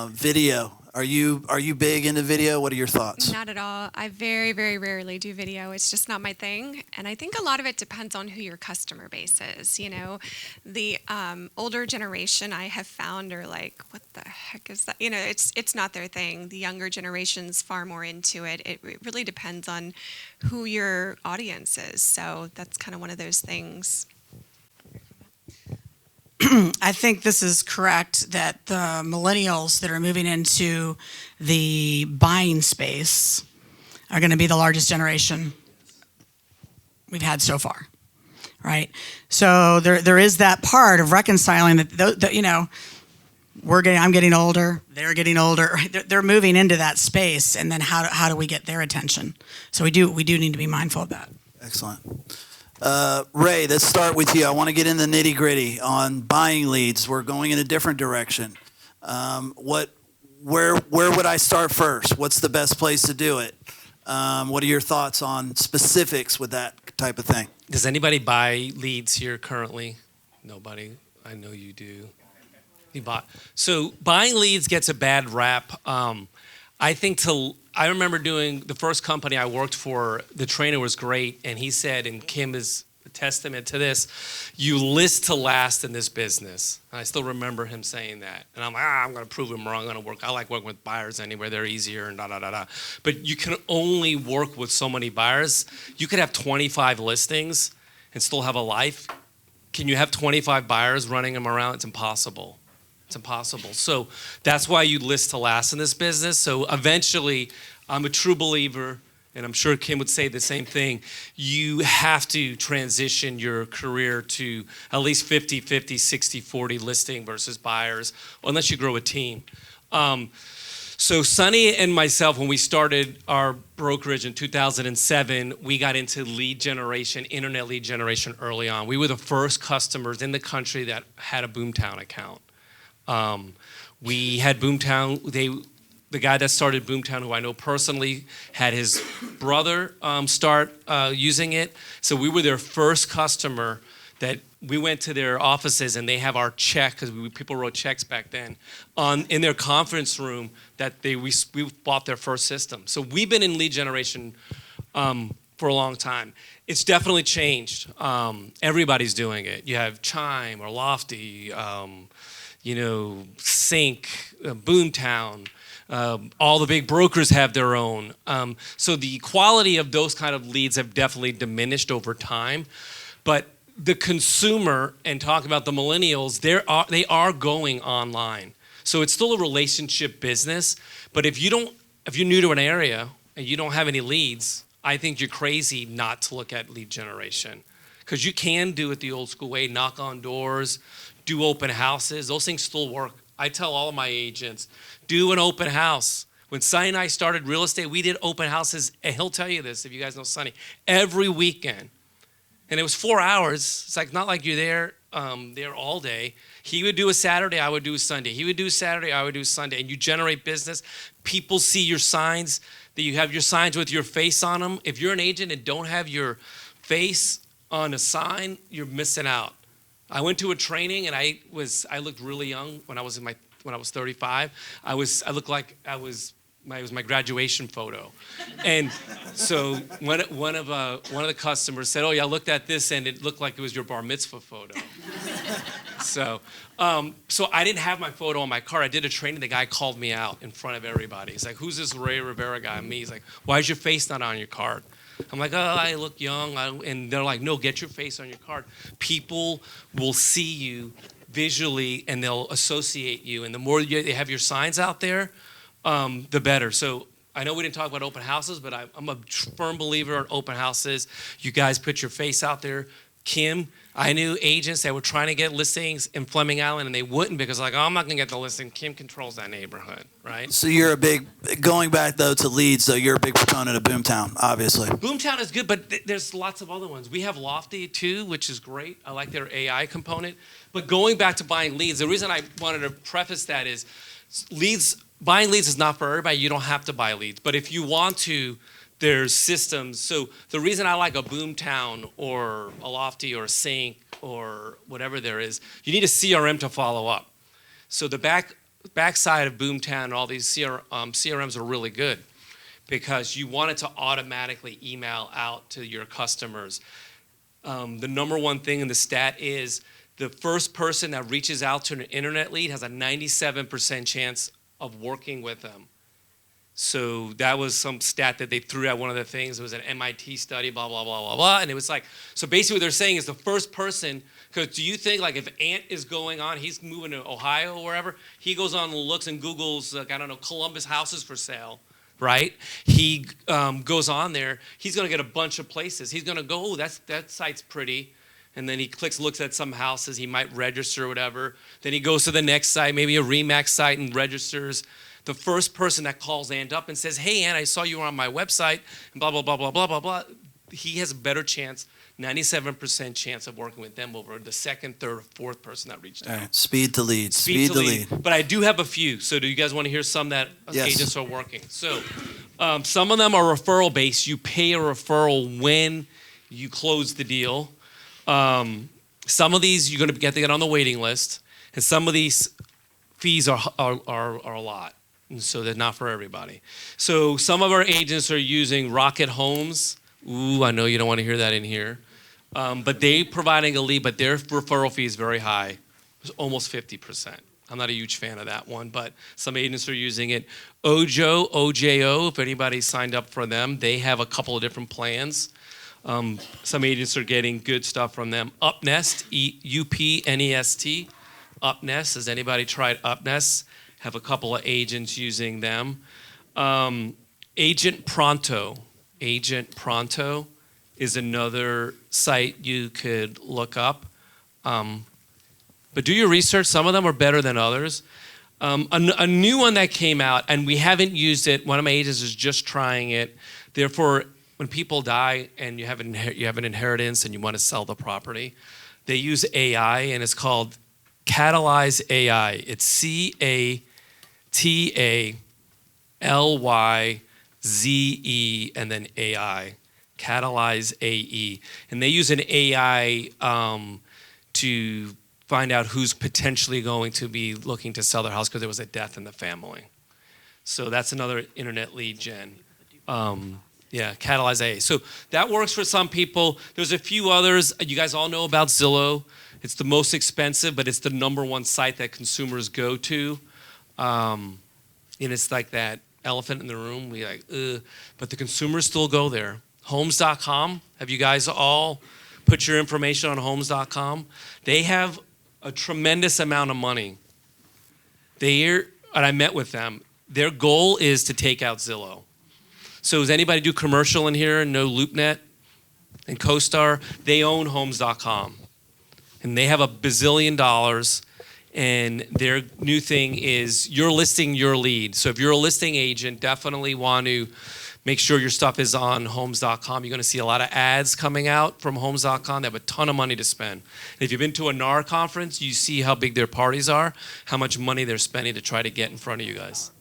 video. Are you big into video? What are your thoughts? Not at all. I very, very rarely do video. It's just not my thing. And I think a lot of it depends on who your customer base is. You know, the older generation I have found are like, what the heck is that? You know, it's not their thing. The younger generation's far more into it. It really depends on who your audience is. So that's kind of one of those things. I think this is correct that the millennials that are moving into the buying space are going to be the largest generation we've had so far, right? So there is that part of reconciling that you know, I'm getting older, they're getting older, right? They're moving into that space, and then how do we get their attention? So we do need to be mindful of that. Excellent. Ray, let's start with you. I want to get in the nitty gritty on buying leads. We're going in a different direction. Where would I start first? What's the best place to do it? What are your thoughts on specifics with that type of thing? Does anybody buy leads here currently? Nobody. I know you do. So buying leads gets a bad rap. I remember doing the first company I worked for, the trainer was great, and he said, and Kim is a testament to this, you list to last in this business. And I still remember him saying that. And I'm like, I'm going to prove him wrong. I like working with buyers anyway. They're easier and da-da-da-da. But you can only work with so many buyers. You could have 25 listings and still have a life. Can you have 25 buyers running them around? It's impossible. It's impossible. So that's why you list to last in this business. So eventually, I'm a true believer, and I'm sure Kim would say the same thing, you have to transition your career to at least 50-50, 60-40 listing versus buyers, unless you grow a team. So Sonny and myself, when we started our brokerage in 2007, we got into lead generation, internet lead generation early on. We were the first customers in the country that had a Boomtown account. We had Boomtown, the guy that started Boomtown, who I know personally, had his brother start using it. So we were their first customer that we went to their offices, and they have our check, because people wrote checks back then, in their conference room that we bought their first system. So we've been in lead generation for a long time. It's definitely changed. Everybody's doing it. You have Chime or Lofty, Sync, Boomtown. All the big brokers have their own. So the quality of those kind of leads have definitely diminished over time. But the consumer, and talk about the millennials, they are going online. So it's still a relationship business. But if you're new to an area and you don't have any leads, I think you're crazy not to look at lead generation. Because you can do it the old school way, knock on doors, do open houses. Those things still work. I tell all of my agents, do an open house. When Sonny and I started real estate, we did open houses, and he'll tell you this if you guys know Sonny, every weekend. And it was 4 hours. It's like not like you're there there all day. He would do a Saturday, I would do a Sunday. He would do a Saturday, I would do a Sunday. And you generate business. People see your signs, that you have your signs with your face on them. If you're an agent and don't have your face on a sign, you're missing out. I went to a training and I looked really young when I was 35. I looked like it was my graduation photo. And so one of the customers said, "Oh yeah, I looked at this and it looked like it was your bar mitzvah photo." So I didn't have my photo on my card. I did a training. The guy called me out in front of everybody. He's like, "Who's this Ray Rivera guy?" And me, he's like, "Why is your face not on your card?" I'm like, "Oh, I look young." And they're like, "No, get your face on your card." People will see you visually and they'll associate you. And the more they have your signs out there, the better. So I know we didn't talk about open houses, but I'm a firm believer in open houses. You guys put your face out there. Kim, I knew agents that were trying to get listings in Fleming Island and they wouldn't because like, "Oh, I'm not gonna get the listing." Kim controls that neighborhood, right? So you're going back though to leads, though, you're a big proponent of Boomtown, obviously. Boomtown is good, but there's lots of other ones. We have Lofty too, which is great. I like their AI component. But going back to buying leads, the reason I wanted to preface that is buying leads is not for everybody. You don't have to buy leads. But if you want to, there's systems. So the reason I like a Boomtown or a Lofty or a Sync or whatever there is, you need a CRM to follow up. So the backside of Boomtown and all these CRMs are really good because you want it to automatically email out to your customers. The number one thing in the stat is the first person that reaches out to an internet lead has a 97% chance of working with them. So that was some stat that they threw out. One of the things, it was an MIT study, blah, blah, blah, blah, blah. And it was like, so basically what they're saying is the first person, because do you think like if Ant is going on, he's moving to Ohio or wherever, he goes on and looks and Googles, like, I don't know, Columbus houses for sale, right? He goes on there, he's gonna get a bunch of places. He's gonna go, oh, that site's pretty. And then he looks at some houses, he might register or whatever. Then he goes to the next site, maybe a RE/MAX site and registers. The first person that calls Ant up and says, "Hey, Ant, I saw you were on my website," and blah, blah, blah, blah, blah, blah, blah, he has a better chance, 97% chance of working with them over the second, third, or fourth person that reached out. All right. Speed to lead. Speed to lead. But I do have a few. So do you guys want to hear some that Yes. agents are working? So some of them are referral based. You pay a referral when you close the deal. Some of these you're going to get on the waiting list, and some of these fees are a lot. And so they're not for everybody. So some of our agents are using Rocket Homes. Ooh, I know you don't want to hear that in here. But they providing a lead, but their referral fee is very high. It's almost 50%. I'm not a huge fan of that one, but some agents are using it. OJO, if anybody signed up for them, they have a couple of different plans. Some agents are getting good stuff from them. Upnest, UPNEST. Upnest, has anybody tried Upnest? Have a couple of agents using them. Agent Pronto. Agent Pronto is another site you could look up. But do your research. Some of them are better than others. A new one that came out, and we haven't used it. One of my agents is just trying it. Therefore, when people die and you have an inheritance and you want to sell the property, they use AI, and it's called Catalyze AI. It's CATALYZE and then AI. Catalyze AE. And they use an AI to find out who's potentially going to be looking to sell their house because there was a death in the family. So that's another internet lead gen. Yeah, Catalyze AA. So that works for some people. There's a few others. You guys all know about Zillow. It's the most expensive, but it's the number one site that consumers go to. And it's like that elephant in the room. We like, ugh. But the consumers still go there. Homes.com. Have you guys all put your information on Homes.com? They have a tremendous amount of money. And I met with them. Their goal is to take out Zillow. So does anybody do commercial in here and know LoopNet and CoStar? They own Homes.com. And they have $1 bazillion. And their new thing is you're listing your lead. So if you're a listing agent, definitely want to Make sure your stuff is on homes.com. You're going to see a lot of ads coming out from homes.com. They have a ton of money to spend. And if you've been to a NAR conference, you see how big their parties are, how much money they're spending to try to get in front of you guys.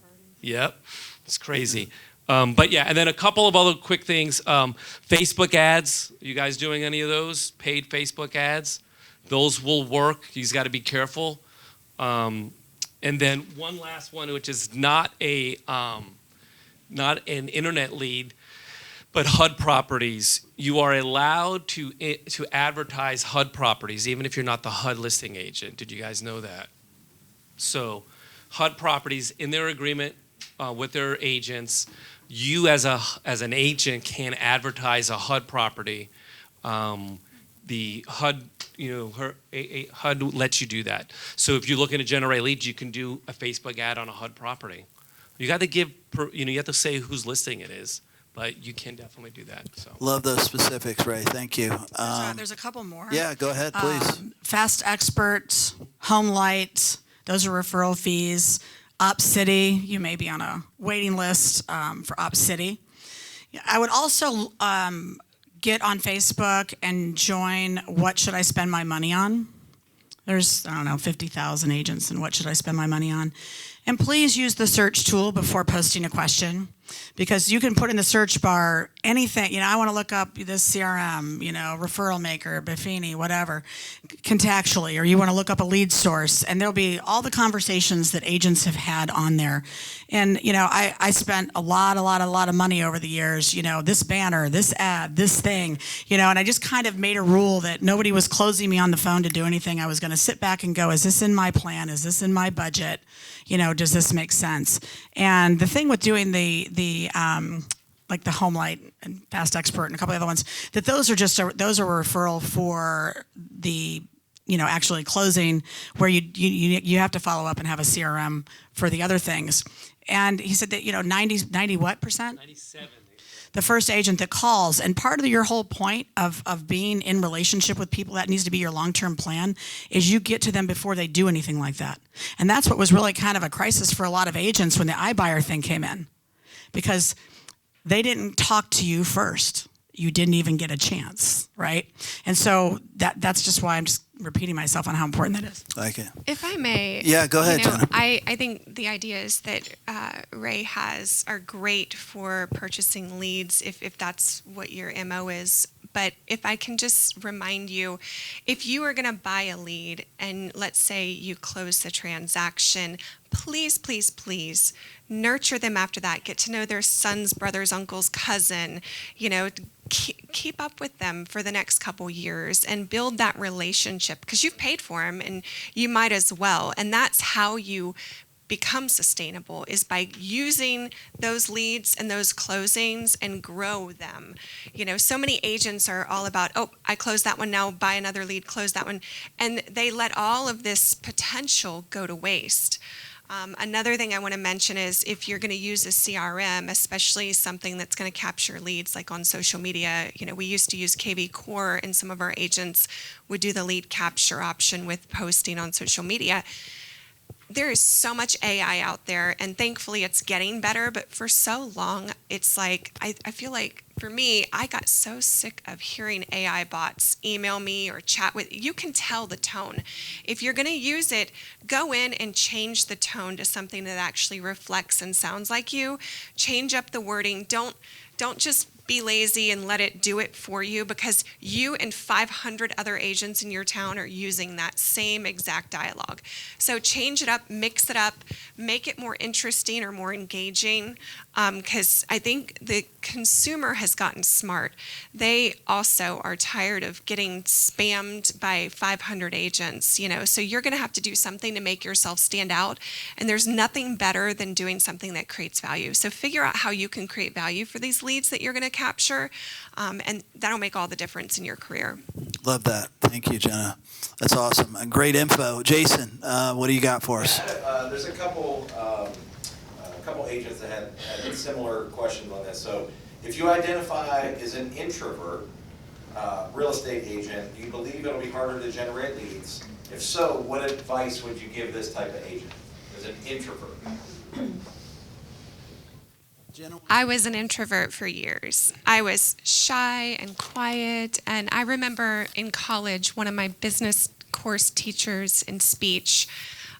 Yep, it's crazy. But yeah, and then a couple of other quick things. Facebook ads, you guys doing any of those? Paid Facebook ads? Those will work. You've got to be careful. And then one last one, which is not an internet lead, but HUD properties. You are allowed to advertise HUD properties, even if you're not the HUD listing agent. Did you guys know that? So HUD properties, in their agreement with their agents, you as an agent can advertise a HUD property. The HUD, HUD lets you do that. So if you're looking to generate leads, you can do a Facebook ad on a HUD property. You got to you have to say whose listing it is, but you can definitely do that. So Love those specifics, Ray. Thank you. There's a couple more. Yeah, go ahead, please. Fast Expert, Home Light, those are referral fees. Op City, you may be on a waiting list for Op City. I would also get on Facebook and join What Should I Spend My Money On? There's, 50,000 agents, and what should I spend my money on? And please use the search tool before posting a question, because you can put in the search bar anything. I want to look up this CRM, referral maker, Buffini, whatever, contactually, or you want to look up a lead source, and there'll be all the conversations that agents have had on there. And, I spent a lot of money over the years, this banner, this ad, this thing, and I just kind of made a rule that nobody was closing me on the phone to do anything. I was going to sit back and go, is this in my plan? Is this in my budget? Does this make sense? And the thing with doing the like the Home Light and Fast Expert and a couple of other ones, that those are a referral for the actually closing, where you have to follow up and have a CRM for the other things. And he said that 90 what percent? 97. The first agent that calls, and part of your whole point of being in relationship with people, that needs to be your long-term plan, is you get to them before they do anything like that. And that's what was really kind of a crisis for a lot of agents when the iBuyer thing came in, because they didn't talk to you first. You didn't even get a chance, right? And so that's just why I'm just repeating myself on how important that is. Like it. If I may. Yeah, go ahead, Jena. I think the ideas that Ray has are great for purchasing leads if that's what your MO is. But if I can just remind you, if you are going to buy a lead and let's say you close the transaction, please, please, please nurture them after that. Get to know their sons, brothers, uncles, cousin, keep up with them for the next couple years and build that relationship, because you've paid for them and you might as well. And that's how you become sustainable, is by using those leads and those closings and grow them. So many agents are all about, I closed that one, now buy another lead, close that one. And they let all of this potential go to waste. Another thing I want to mention is, if you're going to use a CRM, especially something that's going to capture leads like on social media, we used to use KV Core, and some of our agents would do the lead capture option with posting on social media. There is so much AI out there, and thankfully it's getting better, but for so long, it's like, I feel like for me, I got so sick of hearing AI bots email me or chat with. You can tell the tone. If you're going to use it, go in and change the tone to something that actually reflects and sounds like you. Change up the wording. Don't just be lazy and let it do it for you, because you and 500 other agents in your town are using that same exact dialogue. So change it up, mix it up, make it more interesting or more engaging, because I think the consumer has gotten smart. They also are tired of getting spammed by 500 agents, so you're going to have to do something to make yourself stand out, and there's nothing better than doing something that creates value. So figure out how you can create value for these leads that you're going to capture, and that'll make all the difference in your career. Love that. Thank you, Jena. That's awesome. And great info. Jason, what do you got for us? There's a couple agents that had similar questions on this. So if you identify as an introvert real estate agent, do you believe it'll be harder to generate leads? If so, what advice would you give this type of agent as an introvert? I was an introvert for years. I was shy and quiet, and I remember in college, one of my business course teachers in speech,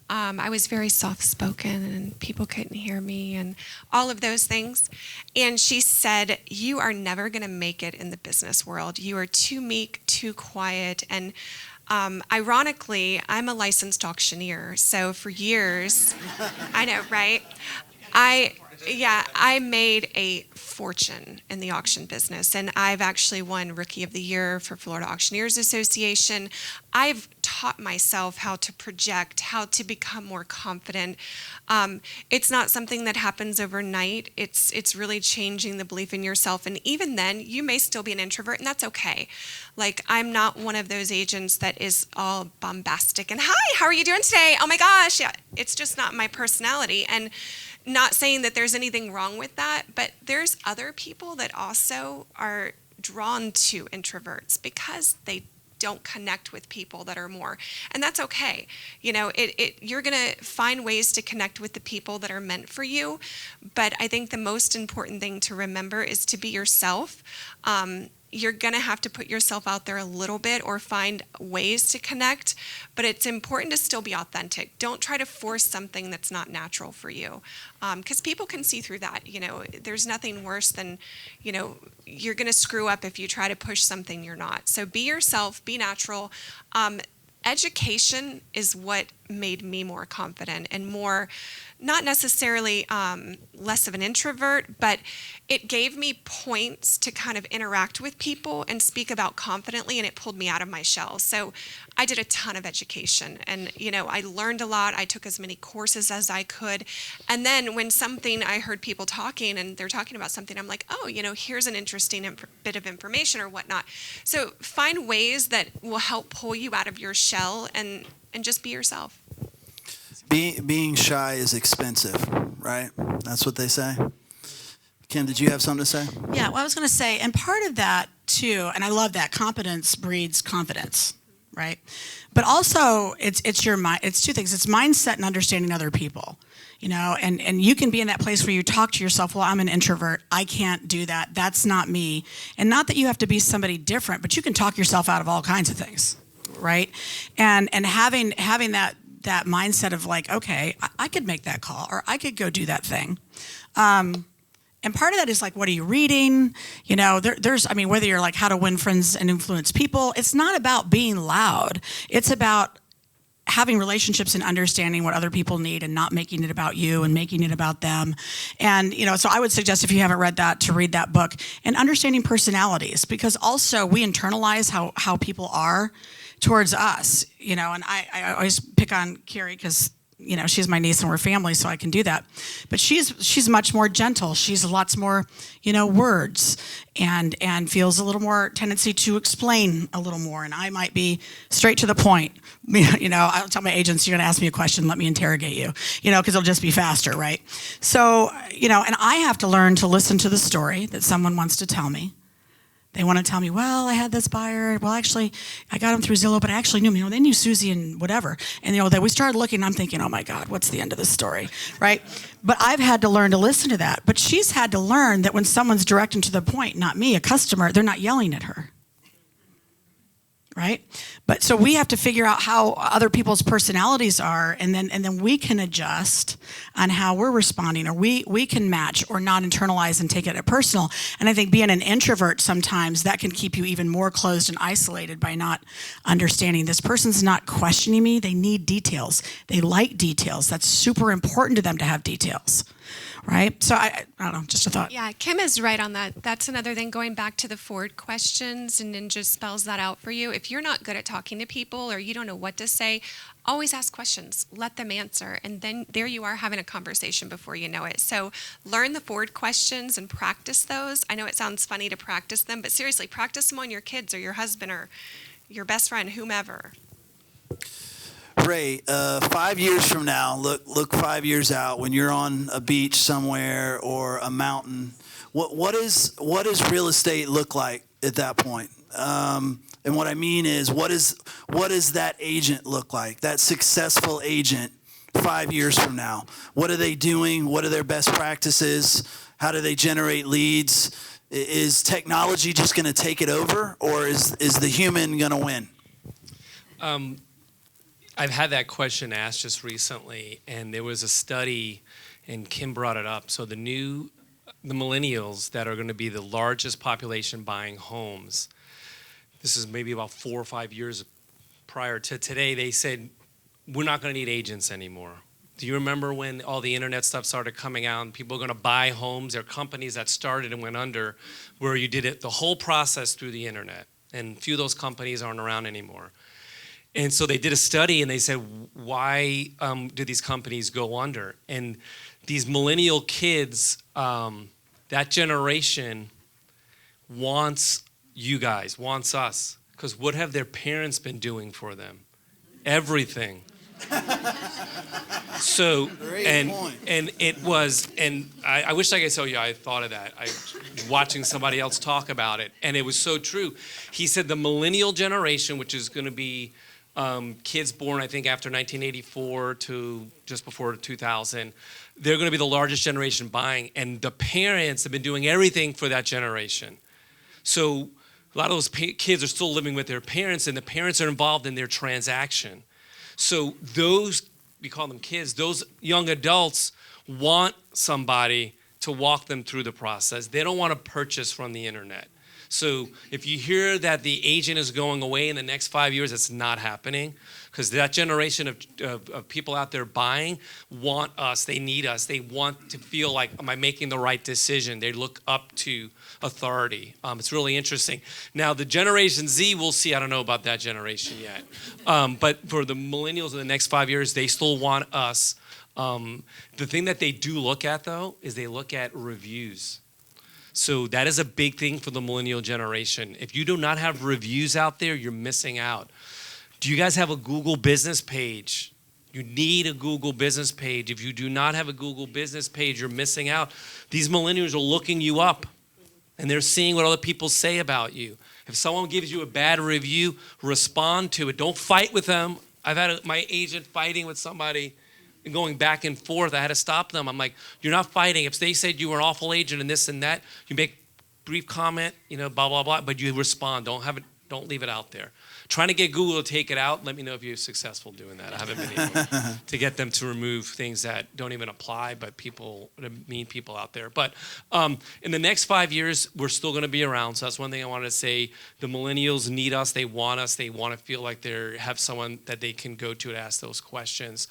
I was very soft-spoken and people couldn't hear me and all of those things. And she said, "You are never going to make it in the business world. You are too meek, too quiet." And ironically, I'm a licensed auctioneer. So for years, I know, right? I made a fortune in the auction business, and I've actually won Rookie of the Year for Florida Auctioneers Association. I've taught myself how to project, how to become more confident. It's not something that happens overnight. It's really changing the belief in yourself, and even then, you may still be an introvert, and that's okay. Like, I'm not one of those agents that is all bombastic and, "Hi, how are you doing today? Oh my gosh." Yeah, it's just not my personality. And not saying that there's anything wrong with that, but there's other people that also are drawn to introverts because they don't connect with people that are more, and that's okay. You know, you're gonna find ways to connect with the people that are meant for you, but I think the most important thing to remember is to be yourself. You're going to have to put yourself out there a little bit or find ways to connect, but it's important to still be authentic. Don't try to force something that's not natural for you, because people can see through that. You know, there's nothing worse than, you know, you're going to screw up if you try to push something you're not. So be yourself, be natural. Education is what made me more confident and more, not necessarily less of an introvert, but it gave me points to kind of interact with people and speak about confidently, and it pulled me out of my shell. So I did a ton of education, and, you know, I learned a lot. I took as many courses as I could. And then when I heard people talking and they're talking about something, I'm like, oh, you know, here's an interesting bit of information or whatnot. So find ways that will help pull you out of your shell and just be yourself. Being shy is expensive, right? That's what they say. Kim, did you have something to say? Yeah, well, I was going to say, and part of that too, and I love that, competence breeds confidence, right? But also, it's your mind. It's two things. It's mindset and understanding other people, you know. And you can be in that place where you talk to yourself. Well, I'm an introvert. I can't do that. That's not me. And not that you have to be somebody different, but you can talk yourself out of all kinds of things, right? And having that mindset of like, okay, I could make that call, or I could go do that thing. And part of that is like, what are you reading? You know, there's, I mean, whether you're like how to win friends and influence people, it's not about being loud. It's about having relationships and understanding what other people need and not making it about you and making it about them. And, you know, so I would suggest, if you haven't read that, to read that book, and understanding personalities, because also we internalize how people are towards us, you know. And I always pick on Carrie because, you know, she's my niece and we're family, so I can do that. But she's much more gentle. She's lots more, you know, words, and feels a little more tendency to explain a little more. And I might be straight to the point. You know, I'll tell my agents, you're going to ask me a question, let me interrogate you, you know, because it'll just be faster, right? So, you know, and I have to learn to listen to the story that someone wants to tell me. They want to tell me, well, I had this buyer. Well, actually, I got him through Zillow, but I actually knew him. You know, they knew Susie and whatever. And, you know, then we started looking, I'm thinking, oh, my God, what's the end of this story, right? But I've had to learn to listen to that. But she's had to learn that when someone's direct and to the point, not me, a customer, they're not yelling at her, right? But so we have to figure out how other people's personalities are, and then we can adjust on how we're responding, or we can match or not internalize and take it as personal. And I think being an introvert, sometimes that can keep you even more closed and isolated by not understanding, this person's not questioning me. They need details. They like details. That's super important to them to have details. Right? So I don't know, just a thought. Yeah, Kim is right on that. That's another thing, going back to the Ford questions, and then just spells that out for you. If you're not good at talking to people or you don't know what to say, always ask questions. Let them answer. And then there you are having a conversation before you know it. So learn the Ford questions and practice those. I know it sounds funny to practice them, but seriously, practice them on your kids or your husband or your best friend, whomever. Ray, 5 years from now, look 5 years out, when you're on a beach somewhere or a mountain, what does real estate look like at that point? And what I mean is, what does that agent look like, that successful agent 5 years from now? What are they doing? What are their best practices? How do they generate leads? Is technology just going to take it over, or is the human going to win? I've had that question asked just recently, and there was a study, and Kim brought it up. So the millennials that are going to be the largest population buying homes, this is maybe about 4 or 5 years prior to today, they said, we're not going to need agents anymore. Do you remember when all the internet stuff started coming out and people were going to buy homes? There are companies that started and went under where you did it, the whole process through the internet. And few of those companies aren't around anymore. And so they did a study and they said, why do these companies go under? And these millennial kids, that generation wants you guys, wants us. Because what have their parents been doing for them? Everything. So, and it was, and I wish I could tell you I thought of that. I watching somebody else talk about it, and it was so true. He said the millennial generation, which is going to be kids born, I think, after 1984 to just before 2000, they're going to be the largest generation buying, and the parents have been doing everything for that generation. So a lot of those kids are still living with their parents, and the parents are involved in their transaction. So those, we call them kids, those young adults want somebody to walk them through the process. They don't want to purchase from the internet. So if you hear that the agent is going away in the next 5 years, it's not happening, because that generation of people out there buying want us. They need us. They want to feel like, am I making the right decision? They look up to authority. It's really interesting. Now, the Generation Z, we'll see. I don't know about that generation yet. But for the millennials in the next 5 years, they still want us. The thing that they do look at, though, is they look at reviews. So that is a big thing for the millennial generation. If you do not have reviews out there, you're missing out. Do you guys have a Google business page? You need a Google business page. If you do not have a Google business page, you're missing out. These millennials are looking you up, and they're seeing what other people say about you. If someone gives you a bad review, respond to it. Don't fight with them. I've had my agent fighting with somebody and going back and forth. I had to stop them. I'm like, you're not fighting. If they said you were an awful agent and this and that, you make brief comment, blah, blah, blah, but you respond. Don't leave it out there. Trying to get Google to take it out. Let me know if you're successful doing that. I haven't been able to get them to remove things that don't even apply, but mean people out there. But in the next 5 years, we're still going to be around. So that's one thing I wanted to say. The millennials need us. They want us. They want to feel like they have someone that they can go to ask those questions.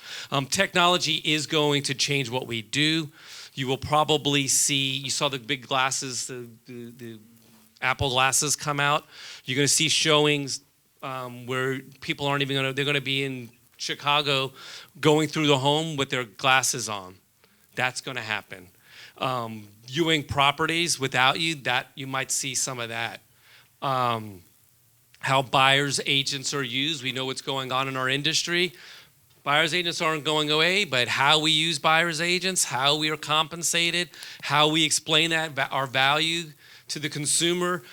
Technology is going to change what we do. You will probably see, you saw the big glasses, the Apple glasses come out. You're going to see showings where people aren't even they're going to be in Chicago going through the home with their glasses on. That's going to happen. Viewing properties without you, that you might see some of that. How buyers agents are used. We know what's going on in our industry. Buyers agents aren't going away, but how we use buyers agents, how we are compensated, how we explain that our value to the consumer,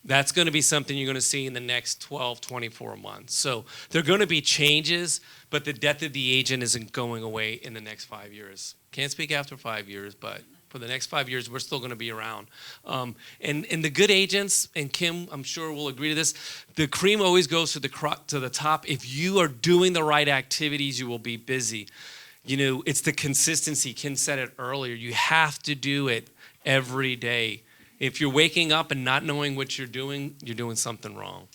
that's going to be something you're going to see in the next 12, 24 months. So there are going to be changes, but the death of the agent isn't going away in the next 5 years. Can't speak after 5 years, but for the next 5 years, we're still going to be around. And the good agents, and Kim, I'm sure will agree to this, the cream always goes to the top. If you are doing the right activities, you will be busy. It's the consistency. Kim said it earlier. You have to do it every day. If you're waking up and not knowing what you're doing something wrong.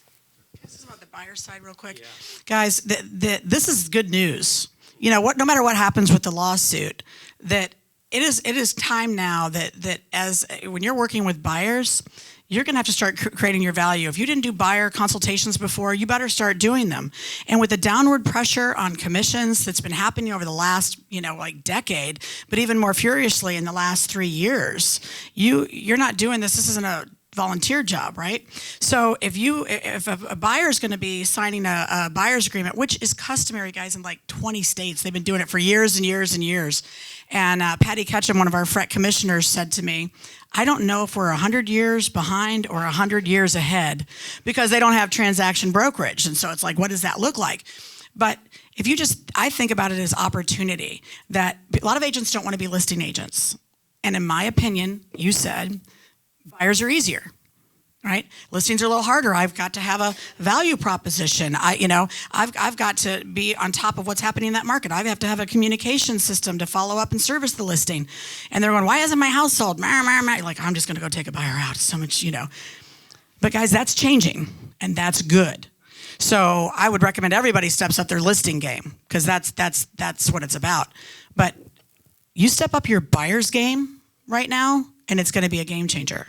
This is about the buyer side real quick. Yeah. Guys, this is good news. No matter what happens with the lawsuit, that it is time now that as when you're working with buyers, you're going to have to start creating your value. If you didn't do buyer consultations before, you better start doing them. And with the downward pressure on commissions that's been happening over the last, decade, but even more furiously in the last 3 years, you're not doing this. This isn't a volunteer job, right? So if a buyer is going to be signing a buyer's agreement, which is customary, guys, in like 20 states, they've been doing it for years and years and years. And Patty Ketchum, one of our FRET commissioners, said to me, I don't know if we're 100 years behind or 100 years ahead, because they don't have transaction brokerage. And so it's like, what does that look like? But I think about it as opportunity, that a lot of agents don't want to be listing agents. And in my opinion, you said buyers are easier, right? Listings are a little harder. I've got to have a value proposition. I've got to be on top of what's happening in that market. I have to have a communication system to follow up and service the listing. And they're going, why isn't my house sold? Like, I'm just going to go take a buyer out. So much, But guys, that's changing, and that's good. So I would recommend everybody steps up their listing game, because that's what it's about. But you step up your buyer's game right now, and it's going to be a game changer.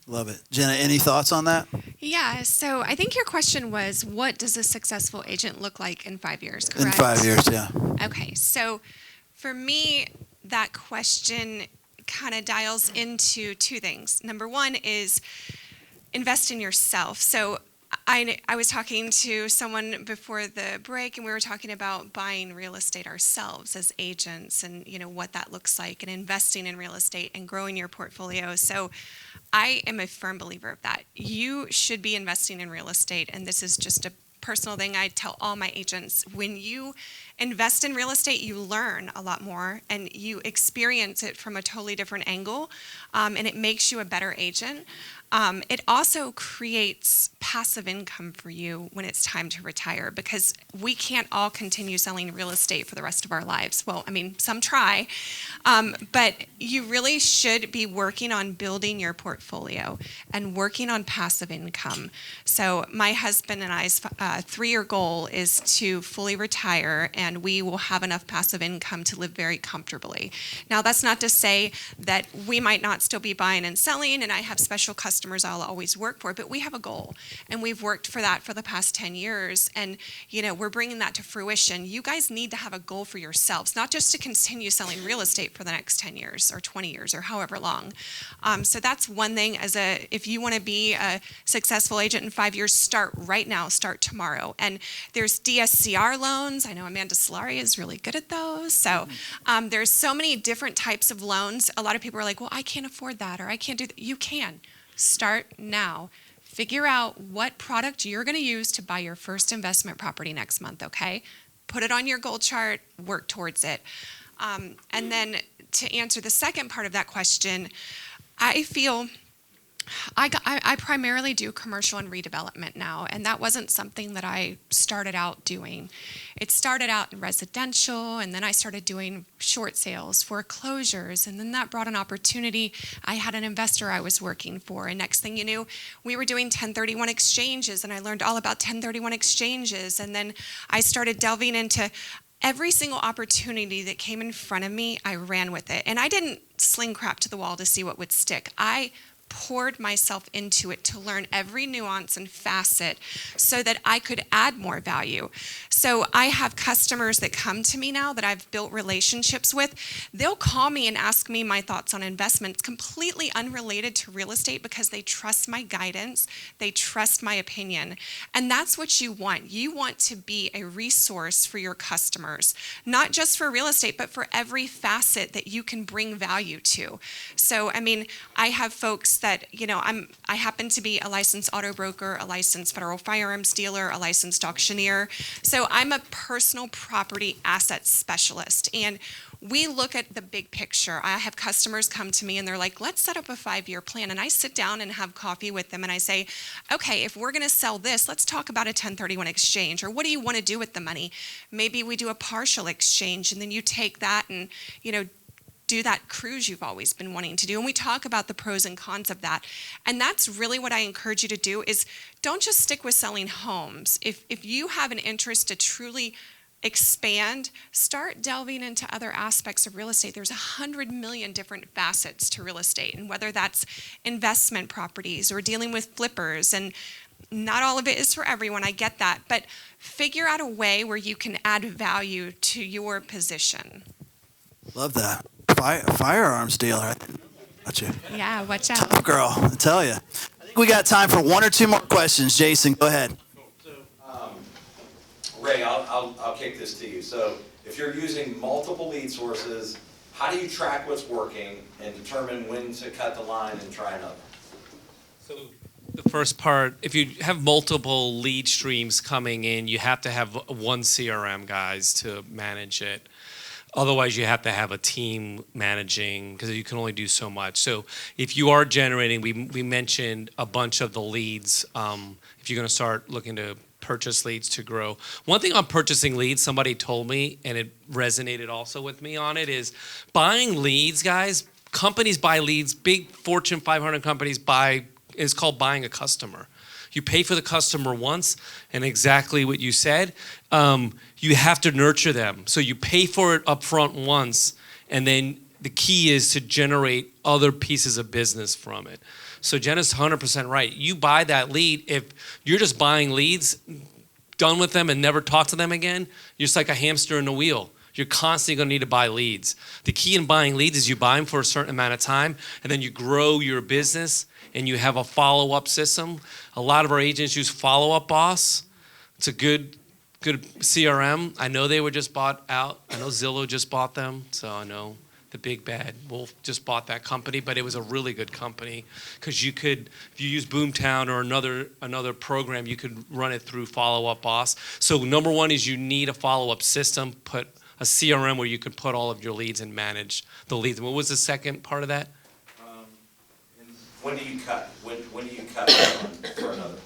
Love it. Jena, any thoughts on that? Yeah, so I think your question was, what does a successful agent look like in 5 years, correct? In 5 years, yeah. Okay, so for me, that question kind of dials into two things. Number one is invest in yourself. So I was talking to someone before the break, and we were talking about buying real estate ourselves as agents, and what that looks like, and investing in real estate and growing your portfolio. So I am a firm believer of that. You should be investing in real estate, and this is just a personal thing I tell all my agents. When you invest in real estate, you learn a lot more, and you experience it from a totally different angle, and it makes you a better agent. It also creates passive income for you when it's time to retire, because we can't all continue selling real estate for the rest of our lives. Well, I mean, some try, but you really should be working on building your portfolio and working on passive income. So my husband and I's 3-year goal is to fully retire, and we will have enough passive income to live very comfortably. Now, that's not to say that we might not still be buying and selling, and I have special customers I'll always work for, but we have a goal, and we've worked for that for the past 10 years, and we're bringing that to fruition. You guys need to have a goal for yourselves, not just to continue selling real estate for the next 10 years or 20 years or however long. So that's one thing. If you want to be a successful agent in 5 years, start right now, start tomorrow. And there's DSCR loans. I know Amanda Solari is really good at those. So there's so many different types of loans. A lot of people are like, well, I can't afford that, or I can't do that. You can. Start now. Figure out what product you're going to use to buy your first investment property next month, okay? Put it on your goal chart, work towards it. And then to answer the second part of that question, I feel I primarily do commercial and redevelopment now, and that wasn't something that I started out doing. It started out in residential, and then I started doing short sales, foreclosures, and then that brought an opportunity. I had an investor I was working for, and next thing you knew, we were doing 1031 exchanges, and I learned all about 1031 exchanges, and then I started delving into every single opportunity that came in front of me. I ran with it, and I didn't sling crap to the wall to see what would stick. I poured myself into it to learn every nuance and facet so that I could add more value. So I have customers that come to me now that I've built relationships with. They'll call me and ask me my thoughts on investments completely unrelated to real estate, because they trust my guidance, they trust my opinion. And that's what you want. You want to be a resource for your customers, not just for real estate, but for every facet that you can bring value to. So, I mean, I have folks that, I happen to be a licensed auto broker, a licensed federal firearms dealer, a licensed auctioneer. So I'm a personal property asset specialist. And we look at the big picture. I have customers come to me and they're like, let's set up a 5-year plan. And I sit down and have coffee with them and I say, okay, if we're going to sell this, let's talk about a 1031 exchange. Or what do you want to do with the money? Maybe we do a partial exchange, and then you take that and, do that cruise you've always been wanting to do. And we talk about the pros and cons of that. And that's really what I encourage you to do, is don't just stick with selling homes. If you have an interest to truly expand, start delving into other aspects of real estate. There's 100 million different facets to real estate, and whether that's investment properties or dealing with flippers, and not all of it is for everyone, I get that, but figure out a way where you can add value to your position. Love that. Firearms dealer. Got you. Yeah, watch out. Tough girl, I tell you. I think we got time for one or two more questions. Jason, go ahead. Ray, I'll kick this to you. So if you're using multiple lead sources, how do you track what's working and determine when to cut the line and try another? So the first part, if you have multiple lead streams coming in, you have to have one CRM, guys, to manage it. Otherwise, you have to have a team managing because you can only do so much. So if you are generating, we mentioned a bunch of the leads. If you're going to start looking to purchase leads to grow. One thing on purchasing leads, somebody told me, and it resonated also with me on it, is buying leads, guys. Companies buy leads. Big Fortune 500 companies buy, it's called buying a customer. You pay for the customer once, and exactly what you said, you have to nurture them. So you pay for it up front once, and then the key is to generate other pieces of business from it. So Jena's 100% right. You buy that lead. If you're just buying leads, done with them and never talk to them again, you're just like a hamster in a wheel. You're constantly going to need to buy leads. The key in buying leads is you buy them for a certain amount of time, and then you grow your business, and you have a follow-up system. A lot of our agents use Follow-Up Boss. It's a good CRM. I know they were just bought out. I know Zillow just bought them, so I know the big bad wolf just bought that company, but it was a really good company because you could, if you use Boomtown or another program, you could run it through Follow-Up Boss. So number one is you need a follow-up system, put a CRM where you can put all of your leads and manage the leads. And what was the second part of that? When do you cut? When do you cut for another?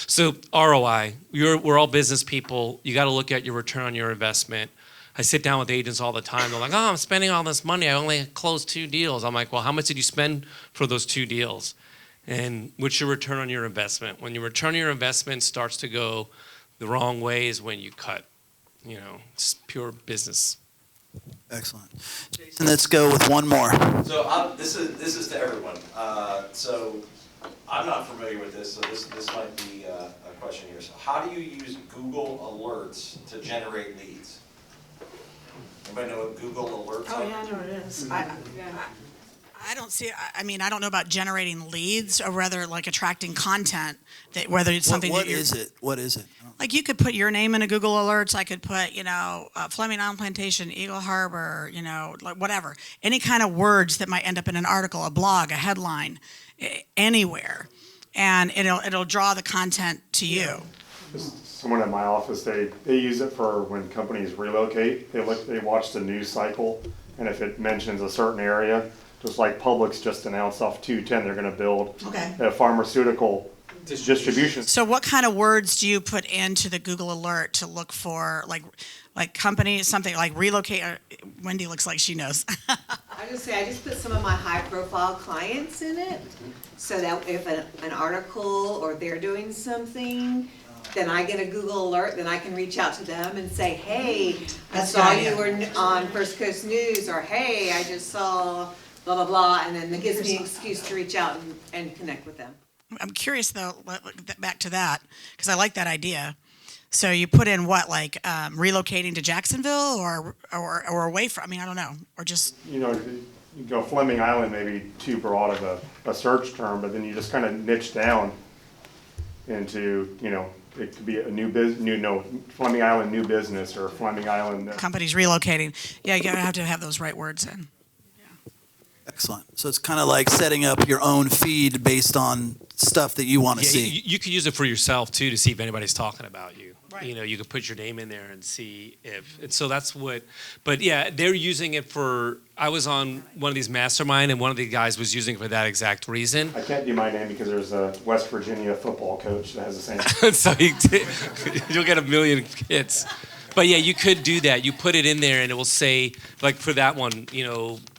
So ROI, we're all business people. You got to look at your return on your investment. I sit down with agents all the time. They're like, oh, I'm spending all this money. I only closed 2 deals. I'm like, well, how much did you spend for those 2 deals? And what's your return on your investment? When your return on your investment starts to go the wrong way is when you cut. You know, it's pure business. Excellent. Jason, let's go with one more. So this is to everyone. So I'm not familiar with this, so this might be a question here. So how do you use Google Alerts to generate leads? Anybody know what Google Alerts are? Oh, yeah, I know what it is. I don't see, I mean, I don't know about generating leads or rather like attracting content, that whether it's something What that you're... is it? What is it? Like you could put your name in a Google Alerts. I could put, Fleming Island Plantation, Eagle Harbor, like whatever. Any kind of words that might end up in an article, a blog, a headline, anywhere. And it'll draw the content to you. Someone at my office, they use it for when companies relocate. They watch the news cycle, and if it mentions a certain area, just like Publix just announced off 210, they're going to build a pharmaceutical distribution. So what kind of words do you put into the Google Alert to look for, like companies, something like relocate? Wendy looks like she knows. I just put some of my high-profile clients in it, so that if an article or they're doing something, then I get a Google alert, then I can reach out to them and say, hey, I saw you were on First Coast News, or hey, I just saw blah, blah, blah, and then it gives me an excuse to reach out and connect with them. I'm curious though, back to that, because I like that idea. So you put in what, like relocating to Jacksonville or away from, I mean, I don't know, or just... You go Fleming Island, maybe too broad of a search term, but then you just kind of niche down into, it could be a Fleming Island new business or Fleming Island. Companies relocating. Yeah, you have to have those right words in. Excellent. So it's kind of like setting up your own feed based on stuff that you want to see. You could use it for yourself too to see if anybody's talking about you. Right. You could put your name in there and see if. And so that's what. But yeah, they're using it for. I was on one of these mastermind, and one of the guys was using it for that exact reason. I can't do my name because there's a West Virginia football coach that has the same. So you'll get 1 million hits. But yeah, you could do that. You put it in there, and it will say, like for that one,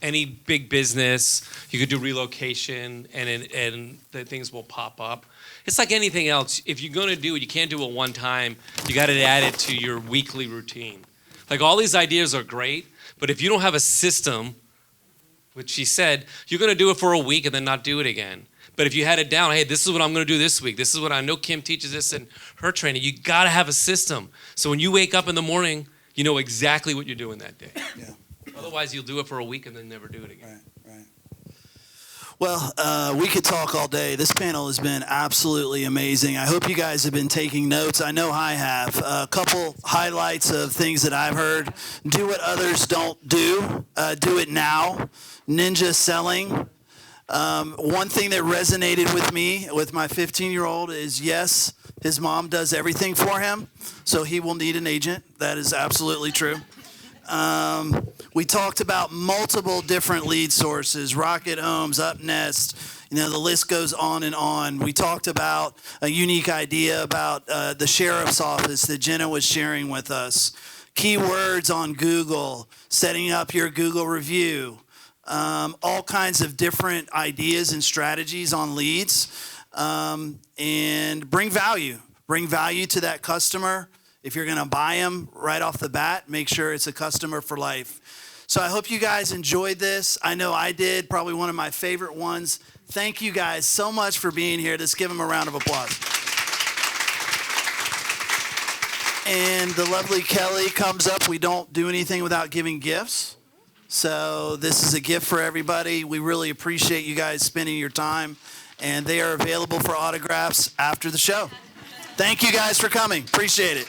any big business. You could do relocation, and the things will pop up. It's like anything else. If you're going to do it, you can't do it one time. You got to add it to your weekly routine. Like all these ideas are great, but if you don't have a system, which she said, you're going to do it for a week and then not do it again. But if you had it down, hey, this is what I'm going to do this week. This is what I know Kim teaches this in her training. You got to have a system. So when you wake up in the morning, you know exactly what you're doing that day. Yeah. Otherwise, you'll do it for a week and then never do it again. Right. Well, we could talk all day. This panel has been absolutely amazing. I hope you guys have been taking notes. I know I have. A couple highlights of things that I've heard. Do what others don't do. Do it now. Ninja selling. One thing that resonated with me, with my 15-year-old, is yes, his mom does everything for him, so he will need an agent. That is absolutely true. We talked about multiple different lead sources, Rocket Homes, UpNest, the list goes on and on. We talked about a unique idea about the sheriff's office that Jena was sharing with us. Keywords on Google, setting up your Google review, all kinds of different ideas and strategies on leads, and bring value. Bring value to that customer. If you're going to buy them right off the bat, make sure it's a customer for life. So I hope you guys enjoyed this. I know I did, probably one of my favorite ones. Thank you guys so much for being here. Let's give them a round of applause. And the lovely Kelly comes up. We don't do anything without giving gifts. So this is a gift for everybody. We really appreciate you guys spending your time. And they are available for autographs after the show. Thank you guys for coming. Appreciate it.